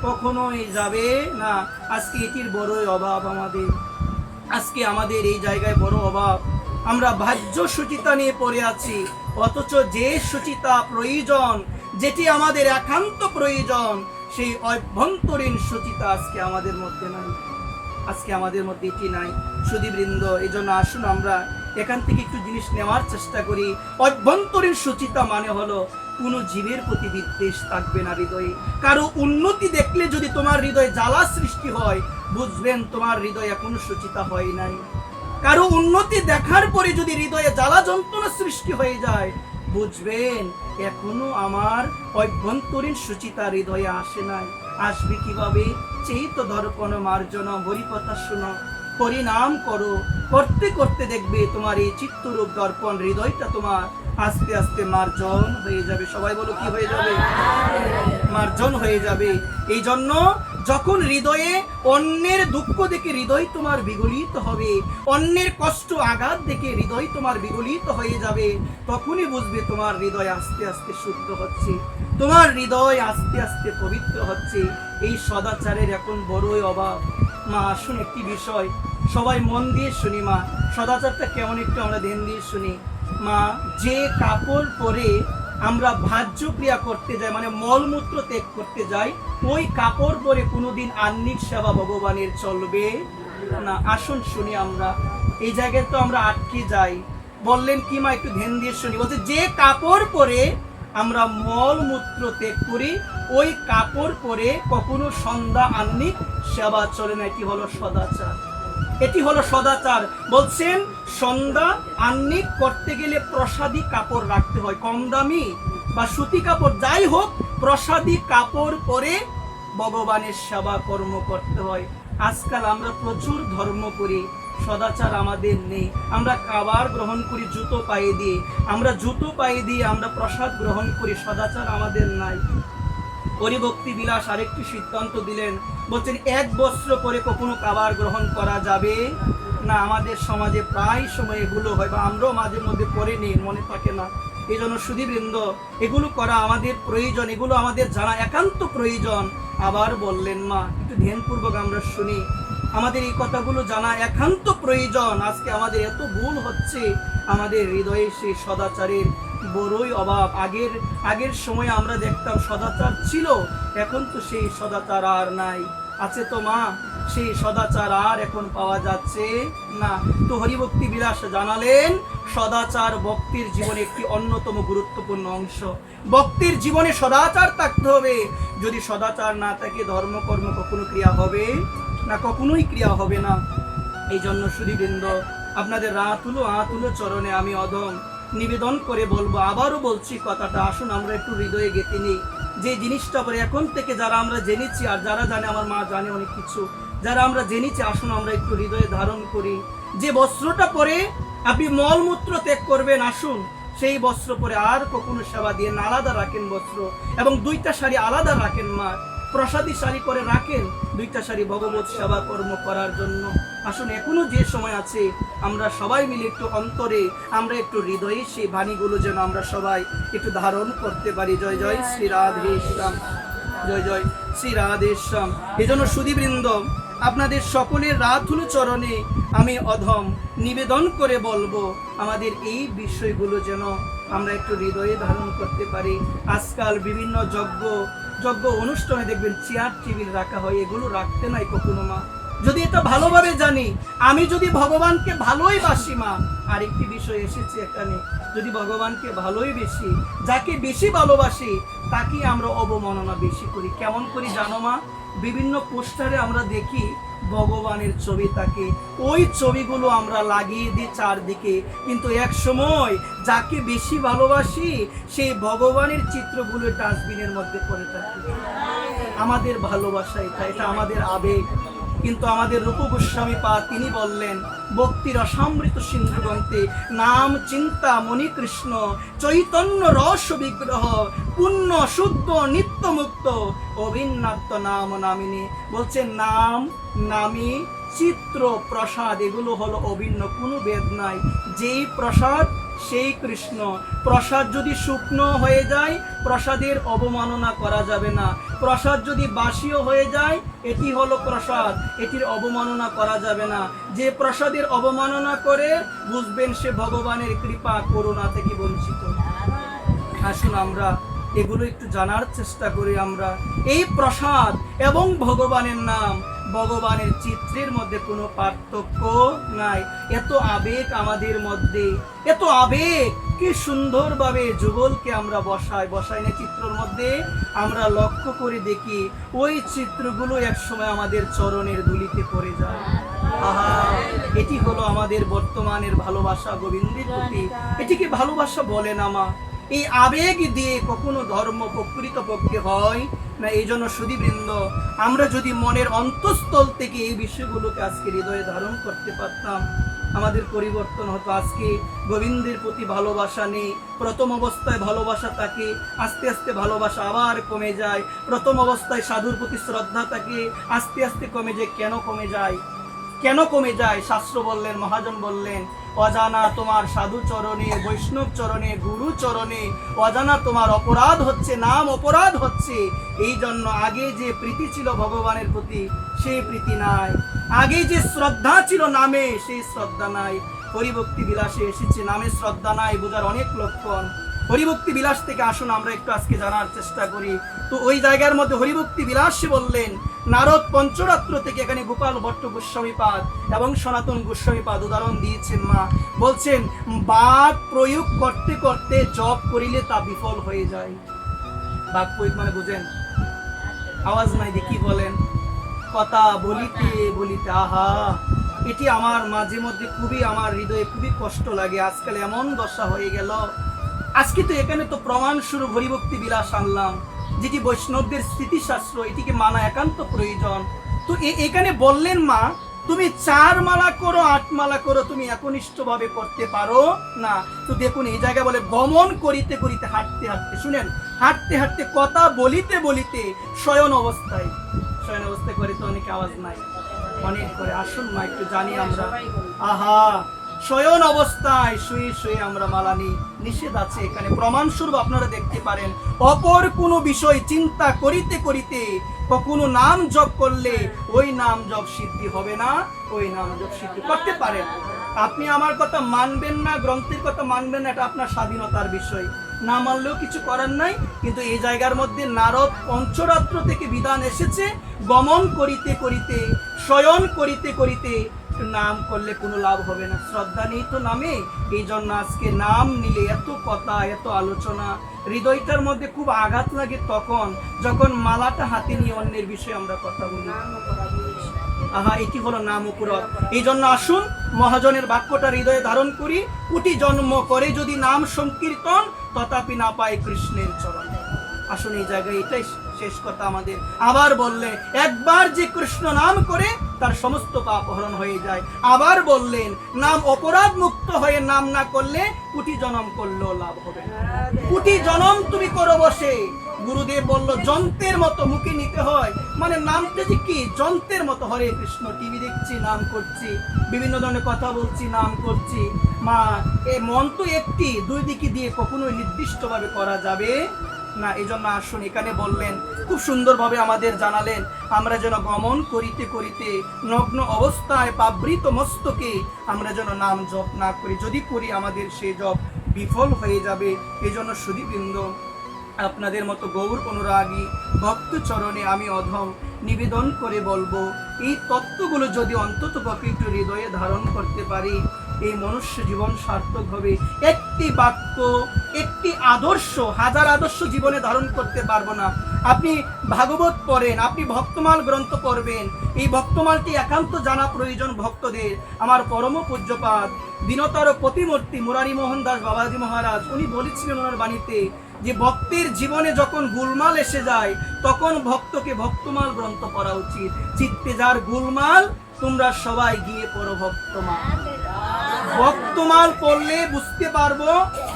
কখনোই যাবে না। আজকে এটির বড়ই অভাব আমাদের, আজকে আমাদের এই জায়গায় বড় অভাব। আমরা বাহ্য শুচিতা নিয়ে পড়ে আছি, অথচ যে শুচিতা প্রয়োজন, যেটি আমাদের একান্ত প্রয়োজন, সেই অভ্যন্তরীণ শুচিতা আজকে আমাদের মধ্যে নাই, আজকে আমাদের মধ্যে এটি নাই। সুধীবৃন্দ, এই জন্য আসুন আমরা এখান থেকে একটু জিনিস নেওয়ার চেষ্টা করি। অভ্যন্তরীণ শুচিতা মানে হলো কোনো জীবের প্রতি বিদ্বেষ থাকবে না হৃদয়ে। কারো উন্নতি দেখলে যদি তোমার হৃদয়ে জ্বালা সৃষ্টি হয়, বুঝবেন তোমার হৃদয়ে এখনো শুচিতা হয় নাই। কারো উন্নতি দেখার পরে যদি হৃদয়ে জ্বালা যন্ত্রণা সৃষ্টি হয়ে যায়, বুঝবেন এখনো আমার অভ্যন্তরীণ শুচিতা হৃদয়ে আসে নাই। আসবে কিভাবে? চেইত দর্পণ মার্জন, হরিকথা শুনো, হরিনাম করো, করতে করতে দেখবে তোমার এই চিত্তরূপ দর্পণ হৃদয়টা তোমার আস্তে আস্তে মার্জন হয়ে যাবে। সবাই বলো কি হয়ে যাবে? মার্জন হয়ে যাবে। এই জন্য যখন হৃদয়ে অন্যের দুঃখ দেখে হৃদয় তোমার বিগলিত হবে, অন্যের কষ্ট আঘাত দেখে হৃদয় তোমার বিগলিত হয়ে যাবে, তখনই বুঝবে তোমার হৃদয় আস্তে আস্তে শুদ্ধ হচ্ছে, তোমার হৃদয় আস্তে আস্তে পবিত্র হচ্ছে। এই সদাচারের এখন বড়ই অভাব। মা আসুন একটি বিষয় সবাই মন দিয়ে শুনি মা, সদাচারটা কেমন একটু আমরা ধ্যান দিয়ে শুনি। মা, যে কাপড় পরে আমরা ভাজ্য ক্রিয়া করতে যাই, মানে মলমূত্র ত্যাগ করতে যাই, ওই কাপড় পরে কোনোদিন আহ্নিক সেবা ভগবানের চলবে না, আসুন শুনি আমরা। এই জায়গায় তো আমরা আটকে যাই। বললেন কি মা, একটু ধ্যান দিয়ে শুনি। বলছে যে কাপড় পরে আমরা মল মূত্র ত্যাগ করি, ওই কাপড় পরে কখনো সন্ধ্যা আহ্নিক সেবা চলে না। এটি হলো সদাচার, এটি হলো সদাচার। বলছেন সন্ধ্যা আহ্নিক করতে গেলে প্রসাদী কাপড় রাখতে হয়, কম দামি বা সুতি কাপড় যাই হোক, প্রসাদী কাপড় পরে ভগবানের সেবা কর্ম করতে হয়। আজকাল আমরা প্রচুর ধর্ম করি, সদাচার আমাদের নেই। আমরা খাবার গ্রহণ করি জুতো পায়ে দিয়ে, আমরা জুতো পায়ে দিয়ে আমরা প্রসাদ গ্রহণ করি, সদাচার আমাদের নাই। হরিভক্তি বিলাস আরেকটি সিদ্ধান্ত দিলেন, বলছেন এক বস্ত্র পরে কখনো খাবার গ্রহণ করা যাবে না। আমাদের সমাজে প্রায় সময় এগুলো হয়, বা আমরাও মাঝে মধ্যে পরে নিই, মনে থাকে না। এই জন্য সুধীবৃন্দ, এগুলো করা আমাদের প্রয়োজন, এগুলো আমাদের জানা একান্ত প্রয়োজন। আবার বললেন মা, একটু ধ্যানপূর্বক আমরা শুনি, আমাদের এই কথাগুলো জানা একান্ত প্রয়োজন। আজকে আমাদের এত ভুল হচ্ছে, আমাদের হৃদয়ে সেই সদাচারের বড়ই অভাব। আগের সময় আমরা দেখতাম সদাচার ছিল, এখন তো সেই সদাচার আর নাই। আছে তো মা, সেই সদাচার আর এখন পাওয়া যাচ্ছে না। তো হরিভক্তি বিলাস জানালেন সদাচার ভক্তির জীবনে একটি অন্যতম গুরুত্বপূর্ণ অংশ। ভক্তির জীবনে সদাচার থাকতে হবে। যদি সদাচার না থাকে ধর্মকর্ম কখনো ক্রিয়া হবে না, কখনোই ক্রিয়া হবে না। এই জন্য সুধীবৃন্দ, আপনাদের আতুলো চরণে আমি অধম নিবেদন করে বলবো, আবারও বলছি কথাটা, আসুন আমরা একটু হৃদয়ে গেঁথে নিই। যে জিনিসটা পরে এখন থেকে যারা আমরা জেনেছি, আর যারা জানে, আমার মা জানে অনেক কিছু, যারা আমরা জেনেছি, আসুন আমরা একটু হৃদয়ে ধারণ করি। যে বস্ত্রটা পরে আপনি মলমূত্র ত্যাগ করবেন, আসুন সেই বস্ত্র পরে আর কখনো সেবা দিয়ে না, আলাদা রাখেন বস্ত্র, এবং দুইটা শাড়ি আলাদা রাখেন মা, প্রসাদী শাড়ি করে রাখেন, দুইটা শাড়ি ভগবত সেবা কর্ম করার জন্য। আসুন এখনো যে সময় আছে, আমরা সবাই মিলে একটু অন্তরে, আমরা একটু হৃদয়ে সেই বাণীগুলো যেন আমরা সবাই একটু ধারণ করতে পারি। জয় জয় শ্রী রাধেশ্যাম, জয় জয় শ্রী রাধেশ্যাম। এই জন্য সুধীবৃন্দ, আপনাদের সকলের রাতুল চরণে আমি অধম নিবেদন করে বলবো, আমাদের এই বিষয়গুলো যেন আমরা একটু হৃদয়ে ধারণ করতে পারি। আজকাল বিভিন্ন যজ্ঞ অনুষ্ঠানে দেখবেন চেয়ার টেবিল রাখা হয়, এগুলো রাখতে নাই কখনো মা। যদি এটা ভালোভাবে জানি, আমি যদি ভগবানকে ভালোই বাসি মা, আরেকটি বিষয় এসেছে এখানে, যদি ভগবানকে ভালোই বেশি, যাকে বেশি ভালোবাসি তাকে আমরা অবমাননা বেশি করি। কেমন করি জানো মা? বিভিন্ন পোস্টারে আমরা দেখি ভগবানের ছবি থাকে, ওই ছবিগুলো আমরা লাগিয়ে দিই চারদিকে, কিন্তু এক সময় যাকে বেশি ভালোবাসি সেই ভগবানের চিত্রগুলো ডাস্টবিনের মধ্যে পড়ে থাকে। আমাদের ভালোবাসা এটা আমাদের আবেগ। কিন্তু আমাদের রূপ গোস্বামী পা তিনি বললেন, ভক্তির অসামৃত সিন্ধু গ্রন্থে, নাম চিন্তা মণি কৃষ্ণ চৈতন্য রস বিগ্রহ পুণ্য শুদ্ধ নিত্য মুক্ত অভিন্নাত্ম নাম নামিনী। বলছেন নাম, নামী, চিত্র, প্রসাদ এগুলো হলো অভিন্ন, কোনো ভেদ নাই। যেই প্রসাদ সেই কৃষ্ণ। প্রসাদ যদি শুকনো হয়ে যায়, প্রসাদের অবমাননা করা যাবে না। প্রসাদ যদি বাসিও হয়ে যায়, এটি হলো প্রসাদ, এটির অবমাননা করা যাবে না। যে প্রসাদের অবমাননা করে, বুঝবেন সে ভগবানের কৃপা করুণা থেকে বঞ্চিত। আসুন আমরা এগুলো একটু জানার চেষ্টা করি। আমরা এই প্রসাদ এবং ভগবানের নাম, ভগবানের চিত্রের মধ্যে কোনো পার্থক্য নাই। এত আবেগ আমাদের মধ্যে, এত আবেগ, কি সুন্দরভাবে যুগলকে আমরা বসাই না চিত্রের মধ্যে। আমরা লক্ষ্য করে দেখি ওই চিত্রগুলো একসময় আমাদের চরণের ধুলিতে পড়ে যায়। আহা, এটি হলো আমাদের বর্তমানের ভালোবাসা গোবিন্দের প্রতি। এটিকে ভালোবাসা বলে না মা। এই আবেগ দিয়ে কখনো ধর্ম প্রকৃতপক্ষে হয় না। এই জন্য সুধীবৃন্দ, আমরা যদি মনের অন্তঃস্থল থেকে এই বিষয়গুলোকে আজকে হৃদয়ে ধারণ করতে পারতাম, আমাদের পরিবর্তন হতো। আজকে গোবিন্দের প্রতি ভালোবাসা নেই। প্রথম অবস্থায় ভালোবাসা থাকে, আস্তে আস্তে ভালোবাসা আবার কমে যায়। প্রথম অবস্থায় সাধুর প্রতি শ্রদ্ধা থাকে, আস্তে আস্তে কমে যায়। কেন কমে যায়? কেন কমে যায়? শাস্ত্র বললেন, মহাজন বললেন, অজানা তোমার সাধু চরণে, বৈষ্ণব চরণে, গুরু চরণে অজানা তোমার অপরাধ হচ্ছে, নাম অপরাধ হচ্ছে। এই জন্য আগে যে প্রীতি ছিল ভগবানের প্রতি, সেই প্রীতি নাই। আগে যে শ্রদ্ধা ছিল নামে, সেই শ্রদ্ধা নাই। হরিভক্তি বিলাসে এসেছে, নামে শ্রদ্ধা নাই, বোঝার অনেক লক্ষণ। হরিভক্তি বিলাস থেকে আসুন আমরা একটু আজকে জানার চেষ্টা করি। তো ওই জায়গার মধ্যে হরিভক্তি বিলাসে বললেন নারদ পঞ্চরাত্র থেকে এখানে গোপাল ভট্ট গোস্বামীপাদ এবং সনাতন গোস্বামীপাদ উদাহরণ দিয়েছেন মা, বলছেন বাক প্রয়োগ করতে করতে জপ করিলে তা বিফল হয়ে যায়। বাক প্রয়োগ মানে বুঝেন, আওয়াজ নাই দেখি বলেন, কথা বলিতে বলিতে আহা, এটি আমার মাঝে মধ্যে খুবই আমার হৃদয়ে খুবই কষ্ট লাগে। আজকাল এমন দশা হয়ে গেল। আজকে তো এখানে তো প্রমাণ স্বরূপ হরিভক্তি বিলাস আনলাম, যেটি বৈষ্ণবদের স্মৃতিশাস্ত্র, এটিকে মানা একান্ত প্রয়োজন। তো এখানে বললেন মা তুমি 4 মালা করো 8 মালা করো, তুমি একনিষ্ঠ ভাবে করতে পারো না। তো দেখুন এই জায়গায় বলে গমন করিতে করিতে, হাঁটতে হাঁটতে, শুনেন, হাঁটতে হাঁটতে, কথা বলিতে বলিতে, শয়ন অবস্থায় করে তো অনেকে আওয়াজ নাই অনেক করে, আসুন মা একটু জানি আমরা। আহা, শয়ন অবস্থায় শুয়ে শুয়ে আমরা মালা নিই, নিষেধ আছে এখানে প্রমাণস্বরূপ আপনারা দেখতে পারেন। অপর কোনো বিষয় চিন্তা করিতে করিতে কখনো নাম জপ করলে ওই নাম জপ সিদ্ধি হবে না, ওই নাম জপ সিদ্ধি করতে পারেন। আপনি আমার কথা মানবেন না, গ্রন্থের কথা মানবেন না, এটা আপনার স্বাধীনতার বিষয়, না মানলেও কিছু করার নাই। কিন্তু এই জায়গার মধ্যে নারদ পঞ্চরাত্র থেকে বিধান এসেছে, গমন করিতে করিতে, শয়ন করিতে করিতে নাম করলে কোনো লাভ হবে না, শ্রদ্ধা নেই তো নামে। এই জন্য আজকে নাম নিলে এত কথা, এত আলোচনা, হৃদয়টার মধ্যে খুব আঘাত লাগে তখন যখন মালাটা হাতে নিয়ে অন্যের বিষয়ে আমরা কথা বলি। আহা, এটি হলো নাম অপরাধ। এই জন্য আসুন মহাজনের বাক্যটা হৃদয়ে ধারণ করি, কোটি জন্ম করে যদি নাম সংকীর্তন তথাপি না পায় কৃষ্ণের চরণ। আসুন এই জায়গায় এটাই শেষ কথা আমাদের। আবার বললে একবার যে কৃষ্ণ নাম করে তার সমস্ত পাপ হরণ হয়ে যায়। আবার বললেন নাম অপরাধ মুক্ত হয়ে নাম না করলে কোটি জন্ম করলেও লাভ হবে না। কোটি জন্ম তুমি করো বসে, গুরুদেব বলল যন্ত্রের মতো মুখে নিতে হয়, মানে নামটা যে কি যন্ত্রের মতো। হরে কৃষ্ণ টিভি দেখছি, নাম করছি, বিভিন্ন ধরনের কথা বলছি, নাম করছি। মা এই মন তো একটি, দুই দিকে দিয়ে কখনোই নির্দিষ্টভাবে করা যাবে না। এই জন্য আসুন এখানে বললেন, খুব সুন্দরভাবে আমাদের জানালেন, আমরা যেন গমন করিতে করিতে নগ্ন অবস্থায় পাবৃত মস্তকে আমরা যেন নাম জপ না করি, যদি করি আমাদের সেই জপ বিফল হয়ে যাবে। এই জন্য সুধীবৃন্দ, আপনাদের মতো গৌর অনুরাগী ভক্ত চরণে আমি অধম নিবেদন করে বলবো, এই তত্ত্বগুলো যদি অন্তত পক্ষে হৃদয়ে ধারণ করতে পারি, এই মনুষ্য জীবন সার্থক হবে। একটি বাক্য, একটি আদর্শ, হাজার আদর্শ জীবনে ধারণ করতে পারবো না। আপনি ভাগবত পড়েন, আপনি ভক্তমাল গ্রন্থ পড়বেন, এই ভক্তমালটি একান্ত জানা প্রয়োজন ভক্তদের। আমার পরম পূজ্যপাদ দীনতর প্রতিমূর্তি মুরারি মোহন দাস বাবাজি মহারাজ, উনি বলেছিলেন ওনার বাণীতে যে ভক্তের জীবনে যখন গুলমাল এসে যায় তখন ভক্তকে ভক্তমাল গ্রন্থ পড়া উচিত। চিত্তে যার গুলমাল তোমরা সবাই গিয়ে পড়ো ভক্তমাল। ভক্তমাল পড়লে বুঝতে পারবো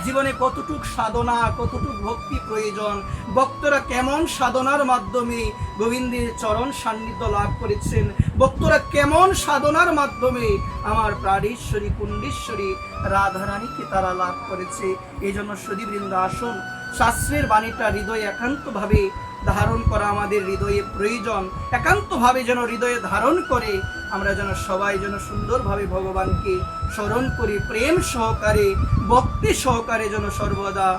জীবনে কতটুক সাধনা, কতটুক ভক্তি প্রয়োজন, ভক্তরা কেমন সাধনার মাধ্যমে গোবিন্দের চরণ সান্নিধ্য লাভ করেছেন, ভক্তরা কেমন সাধনার মাধ্যমে আমার প্রাণেশ্বরী কুণ্ডেশ্বরী রাধারানীকে তারা লাভ করেছে। এই জন্য সুধীবৃন্দ আসুন, শাস্ত্রের বাণীটা হৃদয়ে একান্তভাবে ধারণ করা আমাদের হৃদয়ে প্রয়োজন। একান্তভাবে যেন হৃদয়ে ধারণ করে আমরা যেন সবাই যেন সুন্দরভাবে ভগবানকে স্মরণ করি, প্রেম সহকারে, ভক্তি সহকারে যেন সর্বদা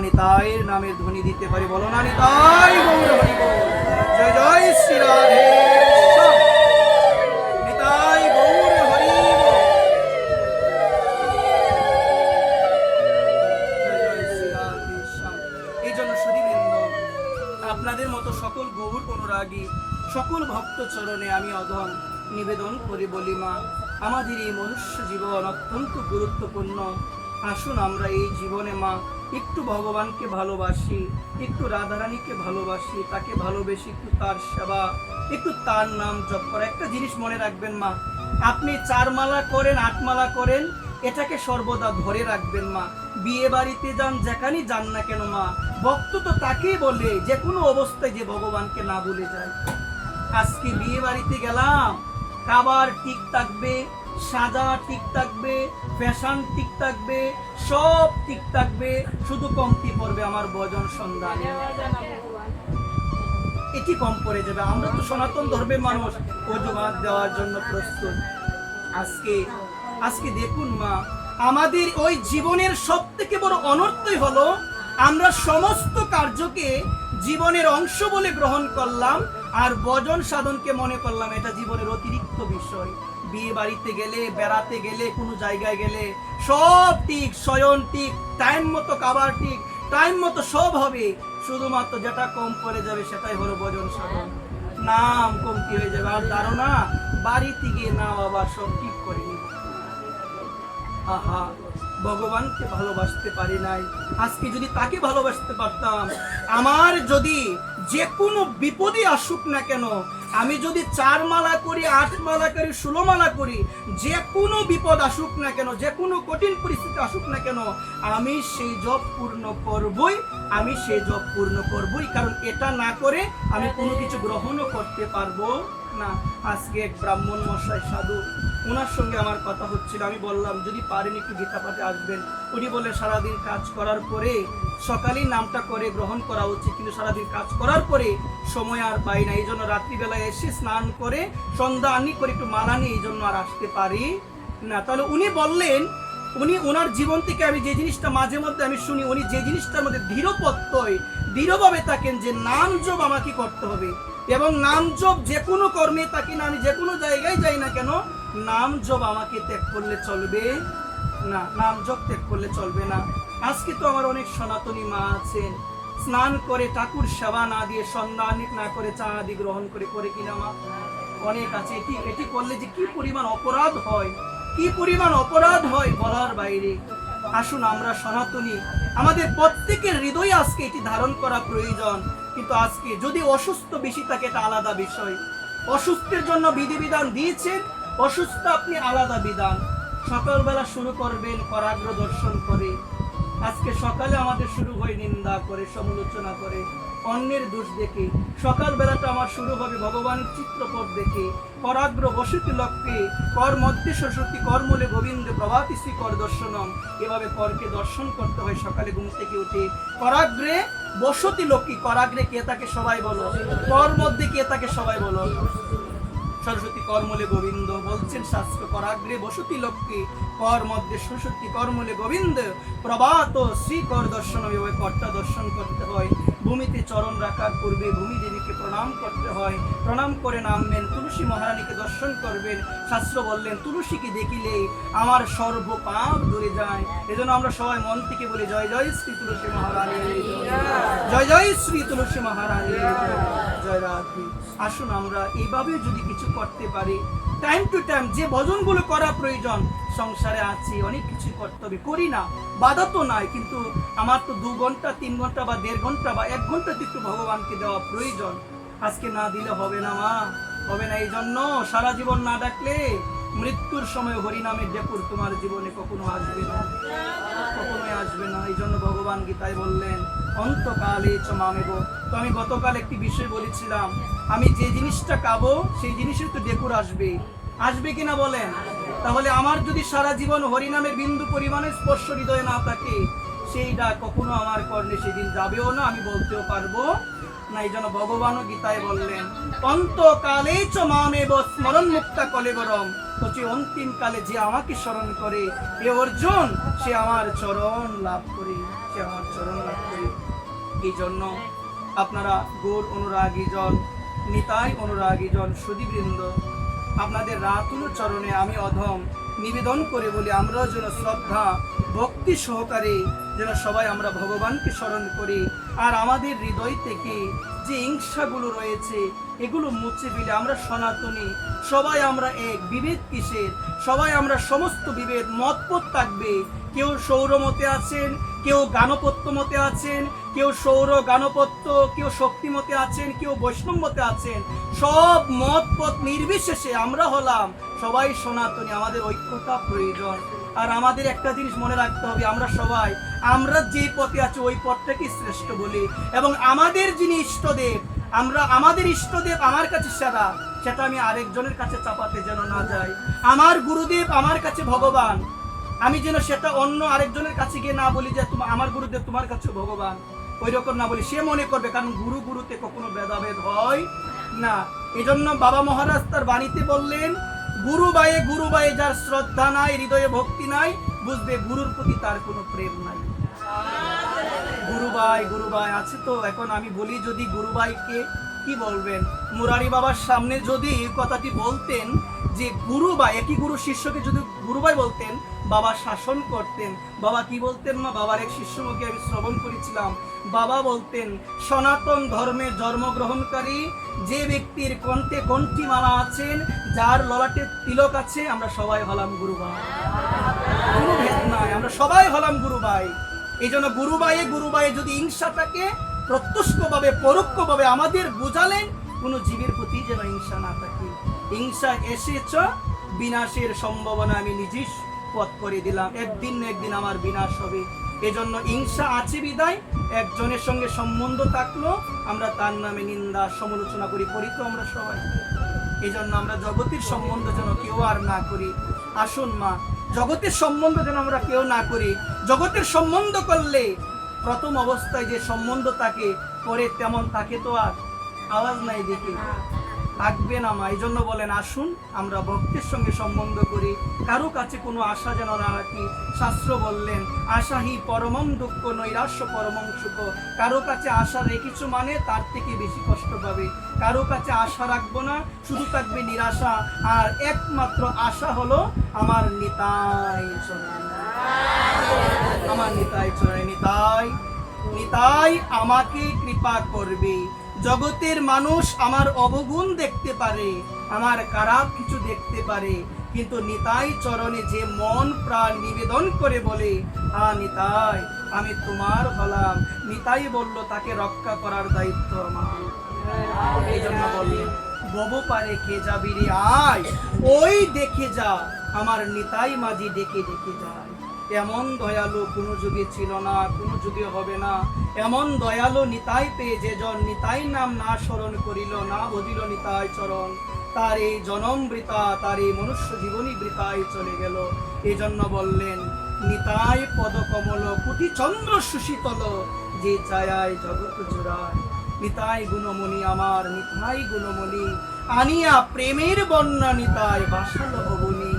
নিতাইয়ের নামে ধ্বনি দিতে পারি। বলো না নিতাই গৌর হরি বল, জয় জয় শ্রী রাধে শ্যাম, নিতাই গৌর হরি বল, জয় জয় শ্রী রাধে শ্যাম। এই জন্য সুধীবৃন্দ, আপনাদের মতো সকল গৌর অনুরাগী সকল ভক্ত চরণে আমি অধম নিবেদন করে বলি, মা আমাদের এই মনুষ্য জীবন অত্যন্ত গুরুত্বপূর্ণ। আসুন আমরা এই জীবনে মা একটু ভগবানকে ভালোবাসি, একটু রাধারানীকে ভালোবাসি, তাকে ভালোবেসি, একটু তার সেবা, একটু তার নাম জপ করা। একটা জিনিস মনে রাখবেন মা, আপনি 4 মালা করেন 8 মালা করেন, এটাকে সর্বদা ধরে রাখবেন মা। বিয়ে বাড়িতে যান, যেখানেই যান না কেন মা, ভক্ত তো তাকেই বলে যে কোনো অবস্থায় যে ভগবানকে না ভুলে যায়। আজকে বিয়ে বাড়িতে গেলাম, খাবার ঠিক থাকবে, সাজা ঠিক থাকবে, ফ্যাশন ঠিক থাকবে, সব ঠিক থাকবে, শুধু কমতি পড়বে আমার ভজন সন্ধান, এটি কম পড়ে যাবে। আমরা তো সনাতন ধর্মের মানুষ, অজুহাত দেওয়ার জন্য প্রস্তুত। আজকে দেখুন মা, আমাদের ওই জীবনের সব থেকে বড় অনর্থই হলো আমরা সমস্ত কার্যকে জীবনের অংশ বলে গ্রহণ করলাম আর ভজন সাধনকে মনে করলাম এটা জীবনের অতিরিক্ত বিষয়। বিয়ে বাড়িতে গেলে, বেড়াতে গেলে, কোনো জায়গায় গেলে সব ঠিক, শয়ন ঠিক, টাইম মতো খাবার ঠিক, টাইম মতো সব হবে, শুধুমাত্র যেটা কম পড়ে যাবে সেটাই হলো ভজন সাধন, নাম কমতি হয়ে যাবে। আর ধারণা বাড়িতে গিয়ে না আবার সব ঠিক করে নিব। আহা, ভগবানকে ভালোবাসতে পারি নাই। আজকে যদি তাকে ভালোবাসতে পারতাম, আমার যদি যে কোনো বিপদই আসুক না কেন, আমি যদি 4 মালা করি, 8 মালা করি, 16 মালা করি, যে কোনো বিপদ আসুক না কেন, যে কোনো কঠিন পরিস্থিতি আসুক না কেন, আমি সেই জপ পূর্ণ করবই, আমি সেই জপ পূর্ণ করবই। কারণ এটা না করে আমি কোনো কিছু গ্রহণও করতে পারবো না। আজকে এক ব্রাহ্মণ মশাই সাধু, ওনার সঙ্গে আমার কথা হচ্ছিল, আমি বললাম যদি পারেন একটু গীতা পাঠে আসবেন। উনি বলে সারাদিন কাজ করার পরে সকালেই নামটা করে গ্রহণ করা উচিত, কিন্তু সারাদিন কাজ করার পরে সময় আর পাই না, এই জন্য রাত্রিবেলায় এসে স্নান করে সন্ধ্যা আনি করে একটু মালা নিয়ে এই জন্য আর আসতে পারি না। তাহলে উনি বললেন, উনি ওনার জীবন থেকে আমি যে জিনিসটা মাঝে মধ্যে আমি শুনি, উনি যে জিনিসটার মধ্যে দৃঢ়ভাবে থাকেন যে নাম জপ আমাকে করতে হবে, এবং নাম জপ যে কোনো কর্মে থাকি না, আমি যে কোনো জায়গায় যাই না কেন, নাম জপ আমাকে ত্যাগ করলে চলবে না, নাম জপ ত্যাগ করলে চলবে না। আজকে তো আমার অনেক সনাতনী মা আছেন, স্নান করে ঠাকুর সেবা না দিয়ে, সন্ধ্যা না করে, চা আদি গ্রহণ করে কিনা মা? অনেক আছে। এটি করলে যে কি পরিমাণ অপরাধ হয়, কি পরিমাণ অপরাধ হয় বলার বাইরে। আসুন আমরা সনাতনী, আমাদের প্রত্যেকের হৃদয়ে আজকে এটি ধারণ করা প্রয়োজন। কিন্তু আজকে যদি অসুস্থ বেশি থাকে এটা আলাদা বিষয়, অসুস্থের জন্য বিধিবিধান দিয়েছেন, অসুস্থ আপনি আলাদা বিধান। সকালবেলা শুরু করবেন করাগ্র দর্শন করে, আজকে সকালে আমাদের শুরু হয় নিন্দা করে, সমালোচনা করে, অন্যের দোষ দেখে। সকালবেলাটা আমার শুরু হবে ভগবানের চিত্রপট দেখে, করাগ্র বসতি লক্ষ্যে, কর মধ্যে সরস্বতী, করমূলে গোবিন্দ প্রভাতি শ্রী কর দর্শনম। এভাবে করকে দর্শন করতে হয় সকালে ঘুম থেকে উঠে। করাগ্রে বসতি লক্ষ্মী, করাগ্রে কে তাকে সবাই বলো, কর মধ্যে কে তাকে সবাই বলো, সরস্বতী করমূলে গোবিন্দ। বলছেন শাস্ত্র, করাগ্রে বসতি লক্ষ্মী, কর মধ্যে সরস্বতী, করমূলে গোবিন্দ প্রভাত শ্রী কর দর্শন। এভাবে করটা দর্শন করতে হয়। ভূমিতে চরণ রাখার পূর্বে ভূমি দেবীকে প্রণাম করতে হয়, প্রণাম করে নামবেন, তুলসী মহারানীকে দর্শন করবেন। শাস্ত্র বললেন তুলসীকে দেখিলে আমার সর্ব পাপ দূরে যায়। এজন্য আমরা সবাই মন থেকে বলি জয় জয় শ্রী তুলসী মহারানী, জয় জয় শ্রী তুলসী মহারানী, জয় রাধে। আসুন আমরা এইভাবে যদি কিছু করতে পারি, টাইম টু টাইম যে ভজনগুলো করা প্রয়োজন, সংসারে আছি অনেক কিছু করতে হবে, করি না, বাধা তো নাই, কিন্তু আমার তো 2 ঘন্টা 3 ঘন্টা বা 1.5 ঘন্টা বা 1 ঘন্টা একটু ভগবানকে দেওয়া প্রয়োজন। আজকে না দিলে হবে না মা, হবে না। এই জন্য সারা জীবন না ডাকলে মৃত্যুর সময় হরিনামের ডেপুর তোমার জীবনে কখনো আসবে না, কখনোই আসবে না। এই জন্য ভগবান গীতায় বললেন অন্তকালে চ মামেব। তো আমি গতকাল একটি বিষয় বলেছিলাম, আমি যে জিনিসটা খাবো সেই জিনিসের তো ডেকুর আসবে, আসবে কিনা বলেন? তাহলে আমার যদি সারা জীবন হরিনামের বিন্দু পরিমাণের স্পর্শ হৃদয়ে না থাকে, সেইটা কখনো আমার কর্ণে সেদিন যাবেও না, আমি বলতেও পারবো না। এই জন্য ভগবানও গীতায় বললেন অন্তকালে চ মামেব স্মরণ মুক্তা কলেবরম। হচ্ছে অন্তিম কালে যে আমাকে স্মরণ করে এ অর্জুন, সে আমার চরণ লাভ করে, সে আমার চরণ লাভ করে। এই জন্য আপনারা গৌর অনুরাগী জন, নিতাই অনুরাগী জন, সুধীবৃন্দ, আপনাদের রাতুল চরণে আমি অধম নিবেদন করে বলি, আমরাও যেন শ্রদ্ধা ভক্তি সহকারে যেন সবাই আমরা ভগবানকে স্মরণ করি। আর আমাদের হৃদয় থেকে যে হিংসাগুলো রয়েছে এগুলো মুছে ফেলে আমরা সনাতনী, সবাই আমরা এক, বিভেদ কিসের? সবাই আমরা সমস্ত বিভেদ, মতপথ থাকবে। কেউ সৌরমতে আছেন, কেউ গানপত্য মতে আছেন, কেউ সৌর গানপত্য, কেউ শক্তিমতে আছেন, কেউ বৈষ্ণব মতে আছেন। সব মত পথ নির্বিশেষে আমরা হলাম সবাই সনাতনী, আমাদের ঐক্যতা প্রয়োজন। আর আমাদের একটা জিনিস মনে রাখতে হবে, আমরা সবাই আমরা যে পথে আছি ওই পথটাকে শ্রেষ্ঠ বলি, এবং আমাদের যিনি ইষ্টদেব, আমাদের ইষ্টদেব আমার কাছে সেরা, সেটা আমি আরেকজনের কাছে চাপাতে যেন না যাই। আমার গুরুদেব আমার কাছে ভগবান, আমি যেন সেটা অন্য আরেকজনের কাছে গিয়ে না বলি যে আমার গুরুদেব তোমার কাছে ভগবান, ওই রকম না বলি। সে মনে করবে, কারণ গুরুতে কখনো ভেদাভেদ হয় না। এই জন্য বাবা মহারাজ তার বাণীতে বললেন, গুরু বায়ে যার শ্রদ্ধা নাই, হৃদয়ে ভক্তি নাই, বুঝবে গুরুর প্রতি তার কোনো প্রেম নাই। গুরু ভাই আছে তো। এখন আমি বলি, যদি গুরু ভাইকে কি বলবেন, মুরারি বাবার সামনে যদি কথাটি বলতেন যে গুরু ভাই, একই গুরু শিষ্যকে যদি গুরু ভাই বলতেন, বাবা শাসন করতেন। বাবা কি বলতেন মা? বাবার এক শিষ্যমুখে আমি শ্রবণ করেছিলাম, বাবা বলতেন, সনাতন ধর্মে জন্মগ্রহণকারী যে ব্যক্তির কণ্ঠে কণ্ঠী মালা আছেন, যার ললাটে তিলক আছে, আমরা সবাই হলাম গুরু ভাই। কোনো ভেদ নাই, আমরা সবাই হলাম গুরু ভাই। এই জন্য গুরু ভাইয়ে যদি হিংসাটাকে প্রত্যক্ষভাবে পরোক্ষভাবে আমাদের বোঝালেন, কোনো জীবের প্রতি যেন হিংসা না থাকে। হিংসা এসেছ, বিনাশের সম্ভাবনা আমি নিজেই পথ করে দিলাম, একদিন না একদিন আমার বিনাশ হবে। এজন্য হিংসা আছে বিদায় একজনের সঙ্গে সম্বন্ধ থাকলো আমরা তার নামে নিন্দা সমালোচনা করি তো আমরা সবাই। এই জন্য আমরা জগতের সম্বন্ধ যেন কেউ আর না করি। আসুন মা, জগতের সম্বন্ধ যেন আমরা কেউ না করি। জগতের সম্বন্ধ করলে প্রথম অবস্থায় যে সম্বন্ধ থাকে, পরে তেমন তাকে তো আর আওয়াজ নাই দেখি থাকবে না মা। এই জন্য বলেন, আসুন আমরা ভক্তের সঙ্গে সম্বন্ধ করি, কারো কাছে কোনো আশা যেন না রাখি। শাস্ত্র বললেন, আশাহি পরমম দুঃখ নৈরাশ্য পরমম সুখ। কারো কাছে আশা রেখেছো মানে তার থেকে বেশি কষ্ট পাবে। কারো কাছে আশা রাখবো না, শুধু থাকবে নিরাশা। আর একমাত্র আশা হলো আমার নিতাই চরণ, আমার নিতাই চরণে। নিতাই নিতাই আমাকে কৃপা করবে। জগতের মানুষ আমার অবগুণ দেখতে পারে, আমার খারাপ কিছু দেখতে পারে, কিন্তু নিতাই চরণে যে মন প্রাণ নিবেদন করে বলে, নিতাই আমি তোমার হলাম, নিতাই বলল তাকে রক্ষা করার দায়িত্ব আমার। এই জন্য বললেন, বব পারে কে যাবি রে আয়, ওই দেখে যা আমার নিতাই মাঝি ডেকে ডেকে যায়। এমন দয়ালু কোনো যুগে ছিল না, কোনো যুগে হবে না। এমন দয়ালু নিতাই পেয়ে যে জন নিতাই নাম না স্মরণ করিল, না বুঝিল নিতাই চরণ, তার এই জনম বৃথা, তার এই মনুষ্য জীবনী বৃথায় চলে গেল। এই জন্য বললেন, নিতাই পদকমল কোটি চন্দ্র সুশীতল, যে ছায়ায় জগৎ জোড়ায়। নিতাই গুণমণি আমার, নিতাই গুণমণি, আনিয়া প্রেমের বন্যা নিতাই বাসালো অবনী।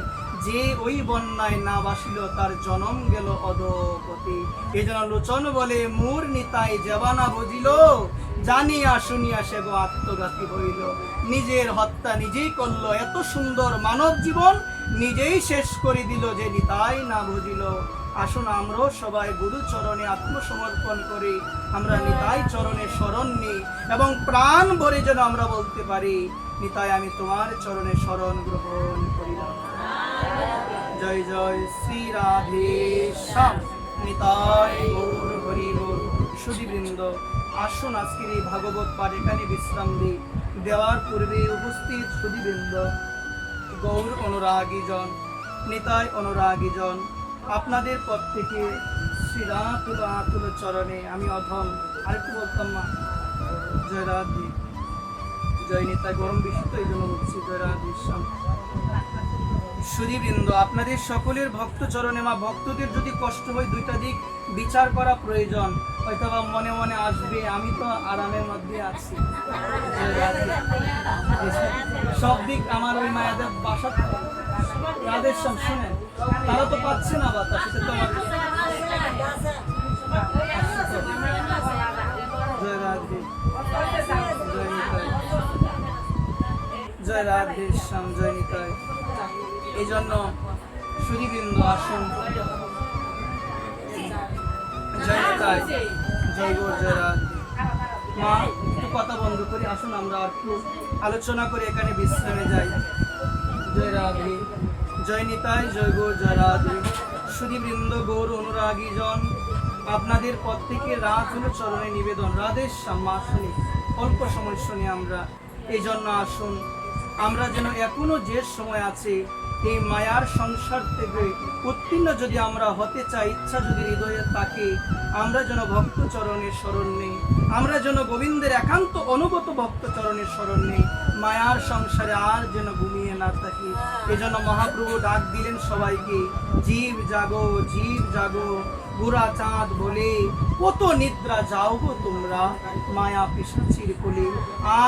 যে ওই বন্যায় না বাসিল তার জনম গেল অধোগতি। এই জন্য লোচন বলে, মোর নিতাই জবানা বুঝিল, জানিয়া শুনিয়া সে গো আত্মঘাতী হইল। নিজের হত্যা নিজেই করলো, এত সুন্দর মানব জীবন নিজেই শেষ করে দিল যে নিতাই না বুঝিল। আসুন আমরাও সবাই গুরু চরণে আত্মসমর্পণ করি, আমরা নিতাই চরণে শরণ নিই এবং প্রাণ ভরে যেন আমরা বলতে পারি, নিতাই আমি তোমার চরণে শরণ গ্রহণ করিলাম। জয় জয় শ্রী রাধে শ্যাম, নিতাই গৌর হরি বল। সুধীবৃন্দ, আসুন আজকের এই ভাগবত পাঠ এখানে বিশ্রাম দিই। দেওয়ার পূর্বে উপস্থিত সুধীবৃন্দ, গৌর অনুরাগীজন, নিতাই অনুরাগীজন, আপনাদের পথ থেকে শ্রী রাতুল আতুল চরণে আমি অধম আরেকটু বলতাম মা, জয় রাধে, জয় নিতাই। গরম বেশি তো এই জন্য বলছি, জয় রাধে শ্যাম। সুধীবৃন্দ, আপনাদের সকলের ভক্ত চরণে মা, ভক্তদের যদি কষ্ট হয় দুইটা দিক বিচার করা প্রয়োজন। হয়তো বা মনে মনে আসবে, আমি তো আরামের মধ্যে আছি, সব দিক আমার ওই মায়াদের বাসা রাধের শ্যাম শুনেন, তারা তো পাচ্ছে না বাতাস, তো আমার জয় রাধে, জয় নিতাই, জয় রাধে শ্যাম, জয় নিতাই। এই জন্য সুধীবৃন্দ, আসুন, জয় নিতাই, জয় গৌর, জয় রাধে। মা একটু কথা বন্ধ করি, আসুন আমরা একটু আলোচনা করে এখানে বিশ্রামে যাই। জয় রাধে, জয় নিতাই, জয় গৌর, জয় রাধে। সুধীবৃন্দ, গৌর অনুরাগীজন, আপনাদের পথ থেকে রাত হলো চরণে নিবেদন, রাধে শ্যাম। মা শুনি, অল্প সময় শুনি আমরা। এই জন্য আসুন আমরা যেন এখনো যে সময় আছে এই মায়ার সংসার থেকে উত্তীর্ণ যদি আমরা হতে চাই, ইচ্ছা যদি হৃদয়ে থাকে, আমরা যেন ভক্ত চরণের শরণ নেই, আমরা যেন গোবিন্দের একান্ত অনুগত ভক্ত চরণের শরণ নেই, মায়ার সংসারে আর যেন ঘুমিয়ে না থাকি। এজন্য মহাপ্রভু ডাক দিলেন সবাইকে, জীব জাগো, জীব জাগো, বুড়া চাঁদ বলে কত নিদ্রা যাও গো তোমরা মায়া পিশাচির কোলে।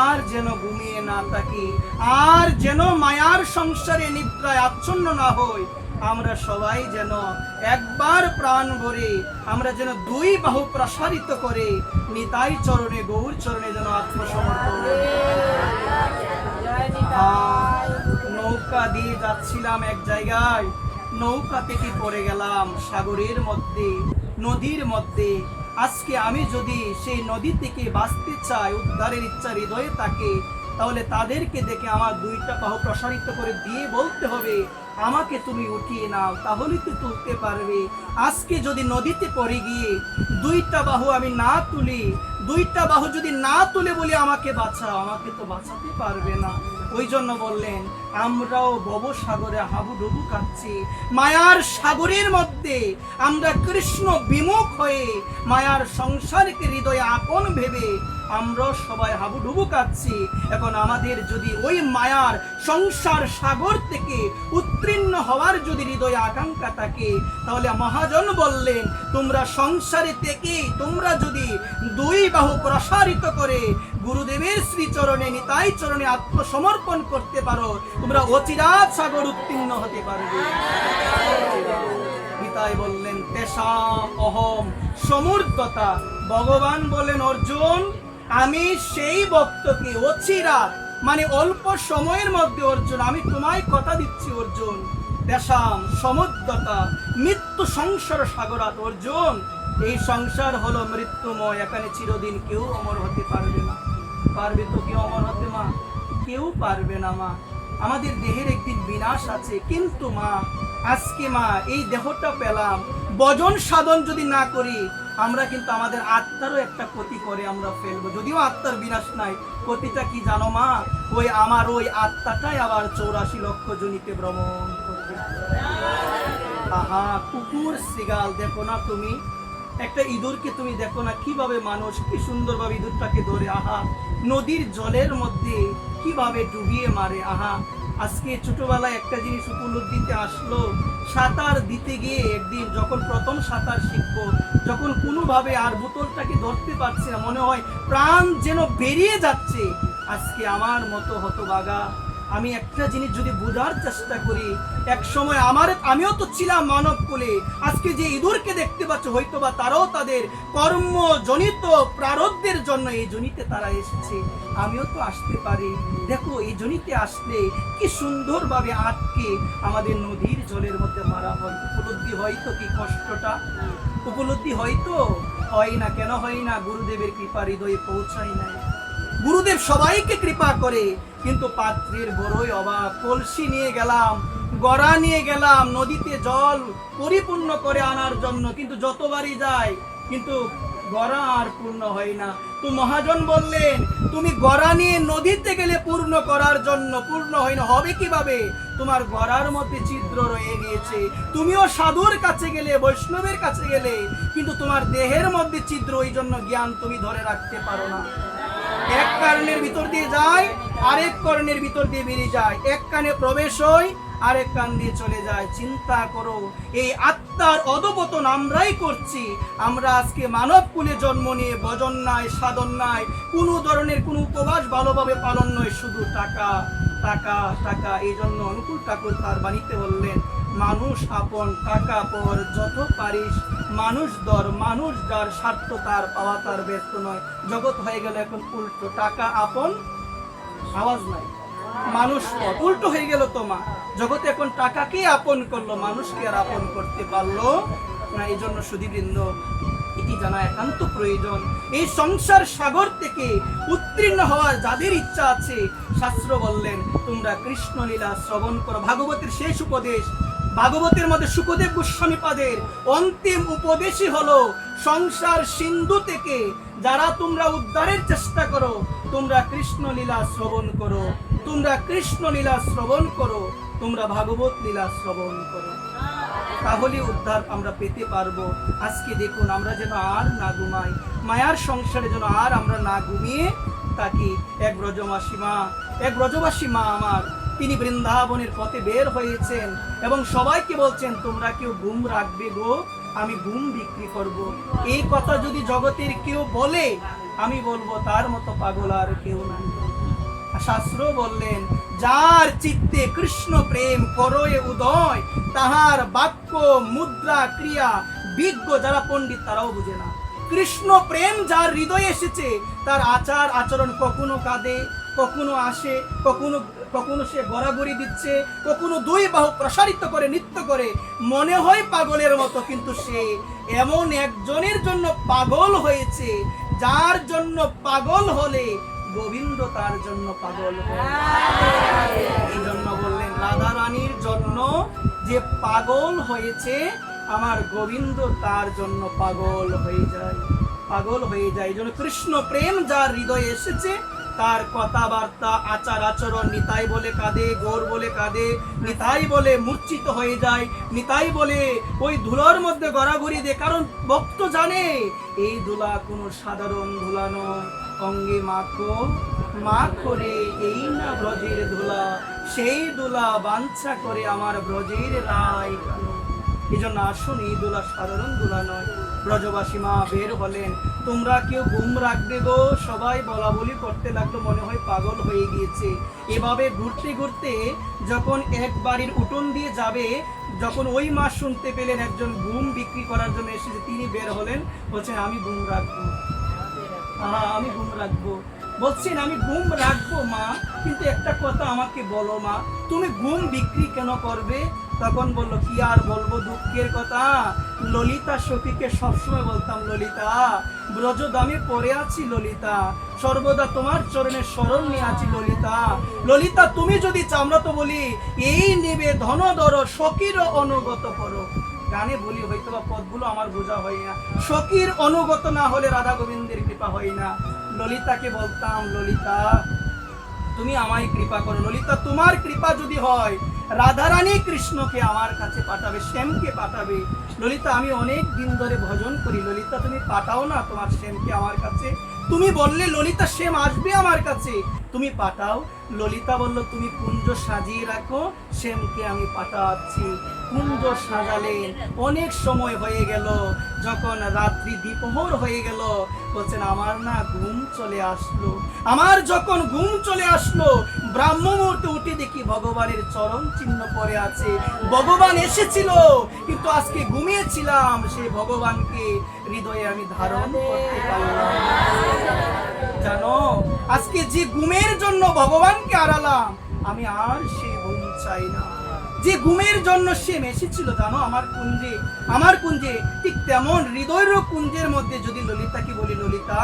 আর যেন ঘুমিয়ে না থাকি, আর যেন মায়ার সংসারে নিদ্রায় আচ্ছন্ন না হই, আমরা সবাই যেন একবার প্রাণ ভরে আমরা যেন দুই বাহু প্রসারিত করে নিতাই চরণে গৌর চরণে যেন আত্মসমর্পণ করি। নৌকা দিয়ে যাচ্ছিলাম এক জায়গায়, নৌকা থেকে পড়ে গেলাম সাগরের মধ্যে, নদীর মধ্যে। আজকে আমি যদি সেই নদী থেকে বাঁচতে চাই, উদ্ধারের ইচ্ছা হৃদয়ে থাকে, তাহলে তাদেরকে দেখে আমার দুইটা বাহু প্রসারিত করে দিয়ে বলতে হবে, আমাকে তুমি উঠিয়ে নাও, তাহলে তো তুলতে পারবে। আজকে যদি নদীতে পড়ে গিয়ে দুইটা বাহু আমি না তুলি, দুইটা বাহু যদি না তুলে বলি আমাকে বাঁচাও, আমাকে তো বাঁচাতে পারবে না। ওই জন্য বললেন আমরাও ভবসাগরে হাবুডুবু খাচ্ছি, মায়ার সাগরের মধ্যে আমরা কৃষ্ণ বিমুখ হয়ে মায়ার সংসারকে হৃদয়ে আপন ভেবে আমরা সবাই হাবুডুবু খাচ্ছি। এখন আমাদের যদি ওই মায়ার সংসার সাগর থেকে উত্তীর্ণ হওয়ার যদি হৃদয়ে আকাঙ্ক্ষা থাকে, তাহলে মহাজন বললেন তোমরা সংসারে থেকে তোমরা যদি দুই বাহু প্রসারিত করে গুরুদেবের শ্রীচরণে নিতাই চরণে আত্মসমর্পণ করতে পারো, তোমরা অচিরাত সাগর উত্তীর্ণ হতে পারবে। নিতাই বললেন তেষাম অহম সমুর্ধতা। ভগবান বলেন অর্জুন, আমি সেই ভক্তকে অচিরাত মানে অল্প সময়ের মধ্যে অর্জুন আমি তোমায় কথা দিচ্ছি অর্জুন, তেষাম সমুদ্রতা মৃত্যু সংসার সাগরাত। অর্জুন এই সংসার হলো মৃত্যুময়, এখানে চিরদিন কেউ অমর হতে পারবে না। পারবে তো কেউ অমর হতে মা? কেউ পারবে না মা। আমাদের দেহের একদিন বিনাশ আছে, কিন্তু মা আজকে মা এই দেহটা পেলাম, ভজন সাধন যদি না করি আমরা কিন্তু আমাদের আত্মারও একটা ক্ষতি করে আমরা ফেলবো। যদিও আত্মার বিনাশ নাই, ক্ষতিটা কি জানো মা? ওই আমার ওই আত্মাটাই আবার 84 লক্ষ জনিতে ভ্রমণ করবে। আহা, কুকুর শ্রীগাল দেখো না তুমি, একটা ইঁদুরকে তুমি দেখো না কিভাবে মানুষ কি সুন্দরভাবে ইঁদুরটাকে ধরে, আহা নদীর জলের মধ্যে কিভাবে ডুবিয়ে মারে। আহা, আজকে ছোটবেলায় একটা জিনিস উপলব্ধিতে আসলো, সাঁতার দিতে গিয়ে একদিন যখন প্রথম সাঁতার শিখবো, যখন কোনোভাবে আর বোতলটাকে ধরতে পারছি না, মনে হয় প্রাণ যেন বেরিয়ে যাচ্ছে। আজকে আমার মতো হতভাগা আমি একটা জিনিস যদি বোঝার চেষ্টা করি, এক সময় আমিও তো ছিলাম মানব কুলে। আজকে যে ইঁদুরকে দেখতে পাচ্ছ হয়তোবা তারাও তাদের কর্মজনিত প্রারব্ধের জন্য এই জনিতে তারা এসেছে, আমিও তো আসতে পারি। দেখো এই জনিতে আসলে কি সুন্দরভাবে আটকে আমাদের নদীর জলের মধ্যে মারা হয়। উপলব্ধি হয়তো কি কষ্টটা? উপলব্ধি হয়তো হয় না। কেন হয় না? গুরুদেবের কৃপা হৃদয়ে পৌঁছায় না। গুরুদেব সবাইকে কৃপা করে, কিন্তু পাত্রের বড়ই অভাব। কলসি নিয়ে গেলাম, গড়া নিয়ে গেলাম নদীতে জল পরিপূর্ণ করে আনার জন্য, কিন্তু যতবারই যায় কিন্তু গড়া আর পূর্ণ হয় না। তো মহাজন বললেন তুমি গড়া নিয়ে নদীতে গেলে পূর্ণ করার জন্য, পূর্ণ হয় না, হবে কিভাবে? তোমার গড়ার মধ্যে ছিদ্র রয়ে গিয়েছে। তুমিও সাধুর কাছে গেলে, বৈষ্ণবের কাছে গেলে, কিন্তু তোমার দেহের মধ্যে ছিদ্র, ওই জন্য জ্ঞান তুমি ধরে রাখতে পারো না। এক কারণের ভিতর দিয়ে যায়, আরেক কর্ণের ভিতর দিয়ে বেরিয়ে যায়, এক কানে প্রবেশ হয়, আরেক কান দিয়ে চলে যায়। চিন্তা করো, এই আত্মার অধপতন আমরাই করছি। আমরা আজকে মানব কুলে জন্ম নিয়ে ভজন নাই, সাধন নাই, কোনো ধরনের কোনো উপবাস ভালোভাবে পালন নয়, শুধু টাকা টাকা টাকা। এই জন্য অনুকূল ঠাকুর তার বাণীতে বললেন মানুষ আপন টাকা পর, যত পারিস মানুষ দর, মানুষ যার স্বার্থ তার, পাওয়া তার ব্যস্ত নয়। জগৎ হয়ে গেল এখন উল্টো, টাকা আপন, আওয়াজ নাই, মানুষ উল্টো হয়ে গেল। তোমা জগতে এখন টাকাকে আপন করলো, মানুষকে আর আপন করতে পারলো না। এই জন্য সুধীবৃন্দ এটি জানা একান্ত প্রয়োজন। এই সংসার সাগর থেকে উত্তীর্ণ হওয়ার যাদের ইচ্ছা আছে, শাস্ত্র বললেন তোমরা কৃষ্ণ লীলা শ্রবণ করো। ভাগবতের শেষ উপদেশ, ভাগবতের মধ্যে শুকদেব গোস্বামী পাদের অন্তিম উপদেশই হলো সংসার সিন্ধু থেকে যারা তোমরা উদ্ধারের চেষ্টা করো, তোমরা কৃষ্ণ লীলা শ্রবণ করো, তোমরা কৃষ্ণ লীলা শ্রবণ করো, তোমরা ভাগবত লীলা শ্রবণ করো, তাহলে উদ্ধার আমরা পেতে পারবো। আজকে দেখুন আমরা যেন আর না ঘুমাই, মায়ার সংসারে যেন আর আমরা না ঘুমিয়ে থাকি। এক ব্রজবাসী মা আমার, তিনি বৃন্দাবনের পথে বের হয়েছেন এবং সবাইকে বলছেন তোমরা কেউ ঘুম রাখবে গো, আমি ঘুম বিক্রি করব। এই কথা যদি জগতের কেউ বলে, আমি বলবো তার মতো পাগল আর কেউ নাই। শাস্ত্র বললেন, যার চিত্তে কৃষ্ণ প্রেম করয়ে উদয়, তাহার বাক্য মুদ্রা ক্রিয়া বিজ্ঞ যারা পণ্ডিত তারাও বুঝে না। কৃষ্ণ প্রেম যার হৃদয়ে এসেছে, তার আচার আচরণ কখনো কাঁদে, কখনো আসে, কখনো সে গড়াগড়ি দিচ্ছে, কখনো দুই বাহু প্রসারিত করে নৃত্য করে, মনে হয় পাগলের মতো, কিন্তু সে এমন একজনের জন্য পাগল হয়েছে, যার জন্য পাগল হলে গোবিন্দ তার জন্য পাগল হয়। এই জন্য বললেন, রাধা রানীর জন্য যে পাগল হয়েছে, আমার গোবিন্দ তার জন্য পাগল হয়ে যায়, পাগল হয়ে যায়। এই জন্য কৃষ্ণ প্রেম যার হৃদয়ে এসেছে, তার কথাবার্তা আচার আচরণ নিতাই বলে কাঁদে, গৌর বলে কাঁদে, নিতাই বলে মূর্ছিত হয়ে যায়, নিতাই বলে ওই ধুলার মধ্যে গড়াগড়ি দেয়, কারণ ভক্ত জানে এই ধুলা কোনো সাধারণ ধুলা নয়। অঙ্গে মাখো মাখো রে এই না ব্রজের ধুলা, সেই ধুলা বাঞ্ছা করে আমার ব্রজের রায় কেন। এই জন্য আসুন, এই ধুলা সাধারণ ধুলা নয়। ব্রজবাসী মা বের হলেন, তোমরা কেউ ঘুম রাখবে গো। সবাই বলা বলি করতে লাগলো, মনে হয় পাগল হয়ে গিয়েছে। এভাবে ঘুরতে ঘুরতে যখন এক বাড়ির উঠোন দিয়ে যাবে, যখন ওই মা শুনতে পেলেন একজন ঘুম বিক্রি করার জন্য এসেছে, তিনি বের হলেন, বলছেন আমি ঘুম রাখবো, আমি ঘুম রাখবো। বলছেন আমি ঘুম রাখবো মা, কিন্তু একটা কথা আমাকে বলো মা, তুমি ঘুম বিক্রি কেন করবে? তখন বললো, কি আর বলবো, দুঃখের কথা। ললিতা সখীকে সবসময় বলতাম, ললিতা ব্রজদামে পড়ে আছি ললিতা, সর্বদা তোমার চরণে স্মরণ নিয়ে আছি ললিতা। ললিতা তুমি যদি চাও, আমরা তো বলি এই নিবে ধন ধর সখীর অনুগত করো। গানে বলি, হয়তো বা পদগুলো আমার বোঝা হয় না। সখীর অনুগত না হলে রাধা গোবিন্দের কৃপা হয় না। ললিতাকে বলতাম, ললিতা তুমি আমায় কৃপা করো। ললিতা তোমার কৃপা যদি হয়, রাধারানী কৃষ্ণকে আমার কাছে পাঠাবে, শ্যামকে পাঠাবে। ললিতা আমি অনেক দিন ধরে ভজন করি, ললিতা তুমি পাঠাও না তোমার শ্যামকে আমার কাছে। তুমি বললে ললিতা শ্যাম আসবে আমার কাছে, তুমি পাঠাও। ললিতা বলল, তুমি কুঞ্জ সাজিয়ে রাখো, শ্যামকে আমি পাঠাচ্ছি। কুঞ্জ সাজালেন, অনেক সময় হয়ে গেল, যখন রাত্রি দ্বিপ্রহর হয়ে গেল, বলছেন আমার না ঘুম চলে আসলো। আমার যখন ঘুম চলে আসলো, ব্রাহ্ম মুহূর্তে উঠে দেখি ভগবানের চরণ চিহ্ন পড়ে আছে। ভগবান এসেছিল, কিন্তু আজকে ঘুমিয়েছিলাম, সেই ভগবানকে হৃদয়ে আমি ধারণ করতে পারলাম। জানো, আজকে যে ঘুমের জন্য ভগবানকে হারালাম, আমি আর সেই ঘুম চাই না। যে ঘুমের জন্য সে এসেছিল জানো আমার কুঞ্জে, ঠিক তেমন হৃদয়ের কুঞ্জের মধ্যে যদি ললিতাকে বলি, ললিতা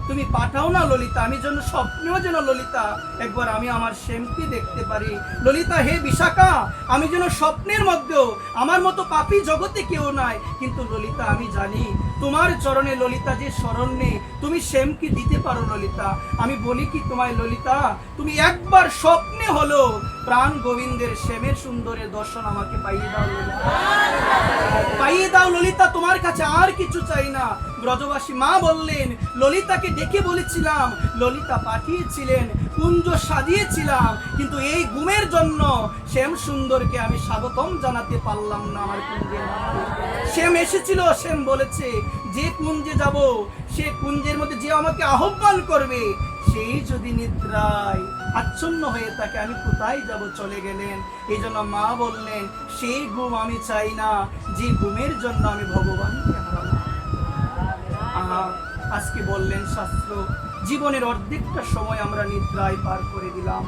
তুমি পাঠাও না ললিতা, আমি যেন স্বপ্নেও যেন ললিতা একবার আমি আমার শ্যামকে দেখতে পারি। ললিতা হে বিশাখা, আমি যেন স্বপ্নের মধ্যেও, আমার মতো পাপী জগতে কেউ নাই, কিন্তু ললিতা আমি জানি তোমার চরণে ললিতা যে শরণ নেই, তুমি শ্যামকে দিতে পারো ললিতা। আমি বলি কি তোমায় ললিতা, তুমি একবার স্বপ্নে হলো প্রাণ গোবিন্দের শ্যামের সুন্দরের দর্শন আমাকে পাইয়ে দাও ললিতা, পাইয়ে দাও ললিতা, তোমার কাছে আর কিছু চাই না। ব্রজবাসী মা বললেন, ললিতাকে ডেকে বলেছিলাম, ললিতা পাঠিয়েছিলেন, কুঞ্জ সাজিয়েছিলাম, কিন্তু এই ঘুমের জন্য শ্যাম সুন্দরকে আমি স্বাগতম জানাতে পারলাম না আমার কুঞ্জের মধ্যে। শ্যাম এসেছিল, শ্যাম বলেছে যে কুঞ্জে যাব, সে কুঞ্জের মধ্যে যে আমাকে আহ্বান করবে, সেই যদি নিদ্রায় আচ্ছন্ন হয়ে থাকে, আমি কোথায় যাব, চলে গেলেন। এই জন্য মা বললেন, সেই ঘুম আমি চাই না, যে ঘুমের জন্য আমি ভগবানকে হারালাম। আজকে বললেন শাস্ত্র, জীবনের অর্ধেকটা সময় আমরা নিদ্রায় পার করে দিলাম।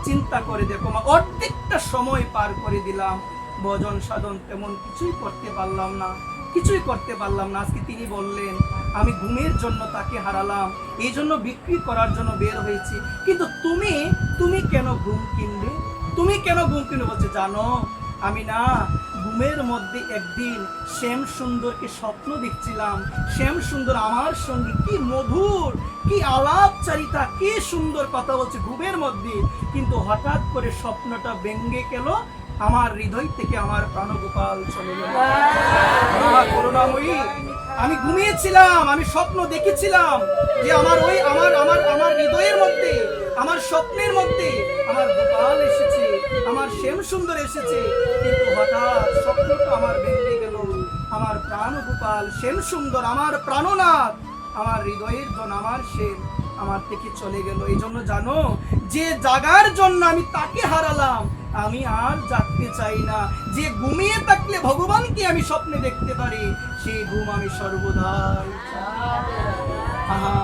চিন্তা করে দেখো মা, অর্ধেকটা সময় পার করে দিলাম, ভজন সাধন তেমন কিছুই করতে পারলাম না, কিছুই করতে পারলাম না। আজকে তিনি বললেন, আমি ঘুমের জন্য তাকে হারালাম, এই জন্য বিক্রি করার জন্য বের হয়েছি, কিন্তু তুমি কেন ঘুম কিনবে, তুমি কেন ঘুম কিনবে? বলছে, জানো আমি না ঘুমের মধ্যে একদিন শ্যাম সুন্দরকে স্বপ্ন দেখছিলাম, শ্যাম সুন্দর আমার সঙ্গে কি মধুর, কি আলাপচারিতা, কি সুন্দর কথা বলছে ঘুমের মধ্যে, কিন্তু হঠাৎ করে স্বপ্নটা ভেঙে গেল, আমার হৃদয় থেকে আমার প্রাণগোপাল চলে গেল। করুণাময়ী, আমি ঘুমিয়েছিলাম, আমি স্বপ্ন দেখেছিলাম যে আমার হৃদয়ের মধ্যে, আমার স্বপ্নের মধ্যে আমার গোপাল এসেছে, আমার শ্যাম সুন্দর এসেছে, কিন্তু হঠাৎ স্বপ্নটা আমার ভেঙে গেল। আমার প্রাণ গোপাল শ্যাম সুন্দর, আমার প্রাণনাথ আমার হৃদয়ের জন, আমার সে আমার থেকে চলে গেল। এই জন্য জানো, যে জাগার জন্য আমি তাকে হারালাম, আমি আর জাগতে চাই না। যে ঘুমিয়ে থাকলে ভগবানকে আমি স্বপ্নে দেখতে পারি, সেই ঘুম আমি সর্বদাই চাই। আহা,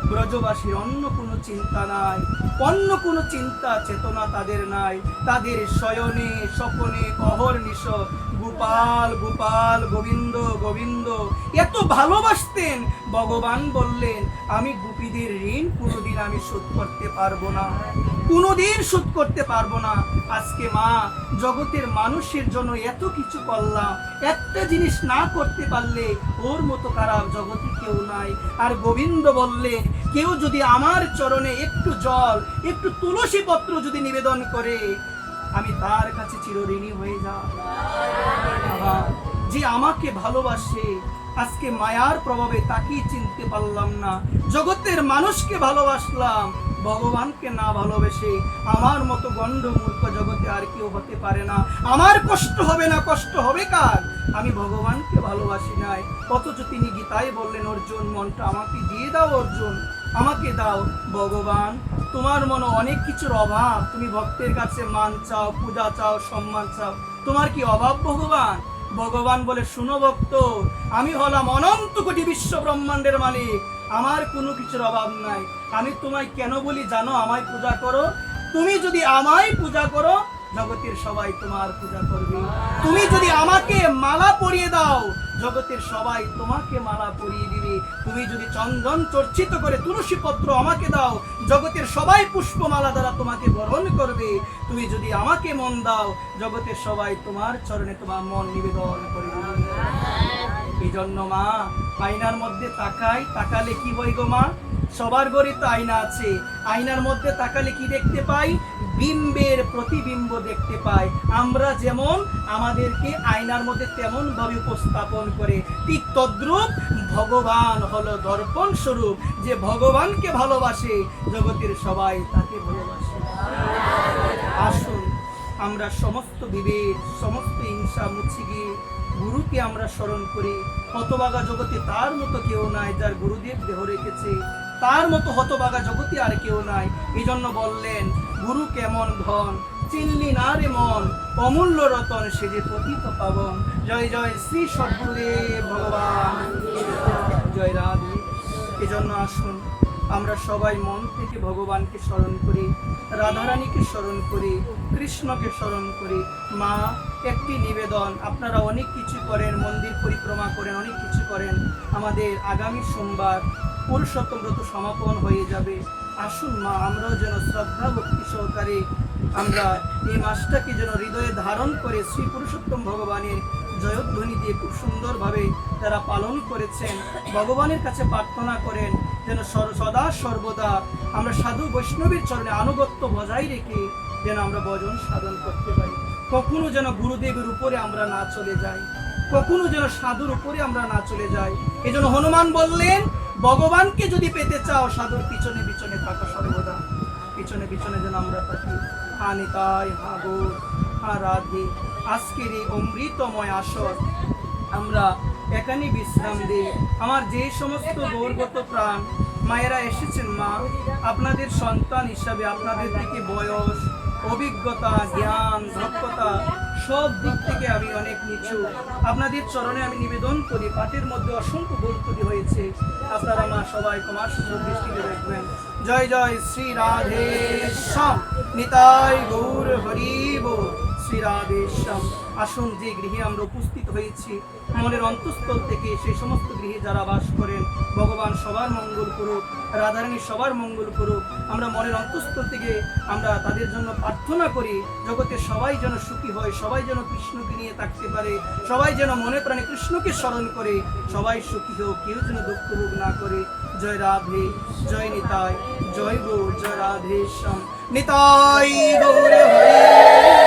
ব্রজবাসীর অন্য কোনো চিন্তা নাই, অন্য কোনো চিন্তা চেতনা তাদের নাই। তাদের শয়নে স্বপনে অহর্নিশ গোপাল গোপাল, গোবিন্দ গোবিন্দ এত ভালোবাসতেন। ভগবান বললেন, আমি গোপীদের ঋণ কোনোদিন আমি শোধ করতে পারবো না, কোনোদিন শোধ করতে পারবো না। আজকে মা, জগতের মানুষের জন্য এত কিছু করলাম, একটা জিনিস না করতে পারলে ওর মতো খারাপ জগতে কেউ নাই। আর গোবিন্দ বললেন, কেউ যদি আমার চরণে একটু জল, একটু তুলসী পত্র যদি নিবেদন করে, আমি তার কাছে চিরঋণী হয়ে যাব। যে আমাকে ভালোবাসে, আজকে মায়ার প্রভাবে তাকে চিনতে পারলাম না, জগতের মানুষকে ভালোবাসলাম, ভগবানকে না ভালোবেসে আমার মতো গণ্ড মূর্খ জগতে আর কেউ হতে পারে না। আমার কষ্ট হবে না, কষ্ট হবে কার? আমি ভগবানকে ভালোবাসি নাই। অথচ তিনি গীতায় বললেন, অর্জুন মনটা আমাকে দিয়ে দাও, অর্জুন আমাকে দাও। ভগবান, তোমার মনে অনেক কিছুর অভাব, তুমি ভক্তের কাছে মান চাও, পূজা চাও, সম্মান চাও, তোমার কি অভাব ভগবান? ভগবান বলে, শুনো ভক্ত, আমি হলাম অনন্ত কোটি বিশ্ব ব্রহ্মাণ্ডের মালিক, আমার কোনো কিছুর অভাব নাই। আমি তোমায় কেন বলি জানো? আমায় পূজা করো। তুমি যদি আমায় পূজা করো, জগতের সবাই তোমার পূজা করবে। তুমি যদি আমাকে মালা পরিয়ে দাও, জগতের সবাই তোমাকে মালা পরিয়ে দিবে। তুমি যদি চন্দন চর্চিত করে তুলসী পত্র আমাকে দাও, জগতের সবাই পুষ্পমালা দ্বারা তোমাকে বরণ করবে। তুমি যদি আমাকে মন দাও, জগতের সবাই তোমার চরণে তোমার মন নিবেদন করবে। এই জন্য মা, আয়নার মধ্যে তাকাই, তাকালে কি হয় গো মা? সবার ঘরে তো আয়না আছে, আয়নার মধ্যে তাকালে কি দেখতে পাই? বিম্বের প্রতিবিম্ব দেখতে পাই। আমরা যেমন আমাদেরকে আয়নার মধ্যে তেমন ভাবে উপস্থাপন করে, ঠিক তদ্রূপ ভগবান হলো দর্পণ স্বরূপ। যে ভগবানকে ভালোবাসে, জগতের সবাই তাকে ভালোবাসে। আসুন আমরা সমস্ত বিভেদ, সমস্ত হিংসা মুছে গিয়ে গুরুকে আমরা স্মরণ করি। হতভাগা জগতে তার মতো কেউ নাই, যার গুরুদেব দেহ রেখেছে, তার মতো হতভাগা জগতে আর কেউ নাই। এই জন্য বললেন, গুরু কেমন ধন, চিনলি না রে মন, অমূল্য রতন সে যে পতিত পাবন। জয় জয় শ্রী সদ্গুরুদেব ভগবান, জয় রাধে। এজন্য আসুন আমরা সবাই মন থেকে ভগবানকে স্মরণ করি, রাধারানীকে স্মরণ করি, কৃষ্ণকে স্মরণ করি। মা, একটি নিবেদন, আপনারা অনেক কিছু করেন, মন্দির পরিক্রমা করেন, অনেক কিছু করেন। আমাদের আগামী সোমবার পুরুষোত্তম ব্রত সমাপন হয়ে যাবে। আসুন মা, আমরাও যেন শ্রদ্ধা ভক্তি সহকারে আমরা এই মাসটাকে যেন হৃদয়ে ধারণ করে শ্রী পুরুষোত্তম ভগবানের জয়ধ্বনি দিয়ে খুব সুন্দরভাবে যারা পালন করেছেন, ভগবানের কাছে প্রার্থনা করেন যেন সদা সর্বদা আমরা সাধু বৈষ্ণবীর চরণে আনুগত্য বজায় রেখে যেন আমরা ভজন সাধন করতে পারি। কখনো যেন গুরুদেবের উপরে আমরা না চলে যাই, কখনো যেন সাধুর উপরে আমরা না চলে যাই। এই জন্য হনুমান বললেন, ভগবানকে যদি পেতে চাও, সাধুর পিছনে পিছনে থাকো সর্বদা, পিছনে পিছনে যেন আমরা থাকি। হা নিতাই, হা গৌর, হা রাধে। আজকের এই অমৃতময় আসর আমরা এখানে বিশ্রাম দিই। আমার যে সমস্ত গৌরগত প্রাণ মায়েরা এসেছেন, মা, আপনাদের সন্তান হিসাবে আপনাদের থেকে বয়স, অভিজ্ঞতা, জ্ঞান, দক্ষতা সব দিক থেকে আমি অনেক নিচু। আপনাদের চরণে আমি নিবেদন করি, পাঠের মধ্যে অসংখ্য ভুল ত্রুটি হয়েছে, আপনারা মা সবাই ক্ষমার সুযোগ দৃষ্টিতে দেখবেন। জয় জয় শ্রী রাধে শ্যাম, নিতাই গৌর হরি বল, শ্রী রাধে শ্যাম। আসুন, যে গৃহে আমরা উপস্থিত হয়েছি, মনের অন্তঃস্থল থেকে সেই সমস্ত গৃহে যারা বাস করেন, ভগবান সবার মঙ্গল করুক, রাধারানী সবার মঙ্গল করুক। আমরা মনের অন্তঃস্থল থেকে আমরা তাদের জন্য প্রার্থনা করি, জগতে সবাই যেন সুখী হয়, সবাই যেন কৃষ্ণকে নিয়ে থাকতে পারে, সবাই যেন মনে প্রাণে কৃষ্ণকে স্মরণ করে, সবাই সুখী হোক, কেউ যেন দুঃখ ভোগ না করে। জয় রাধে, জয় নিতাই, জয় গৌর, জয় রাধে শ্যাম, নিতাই গৌর হরে।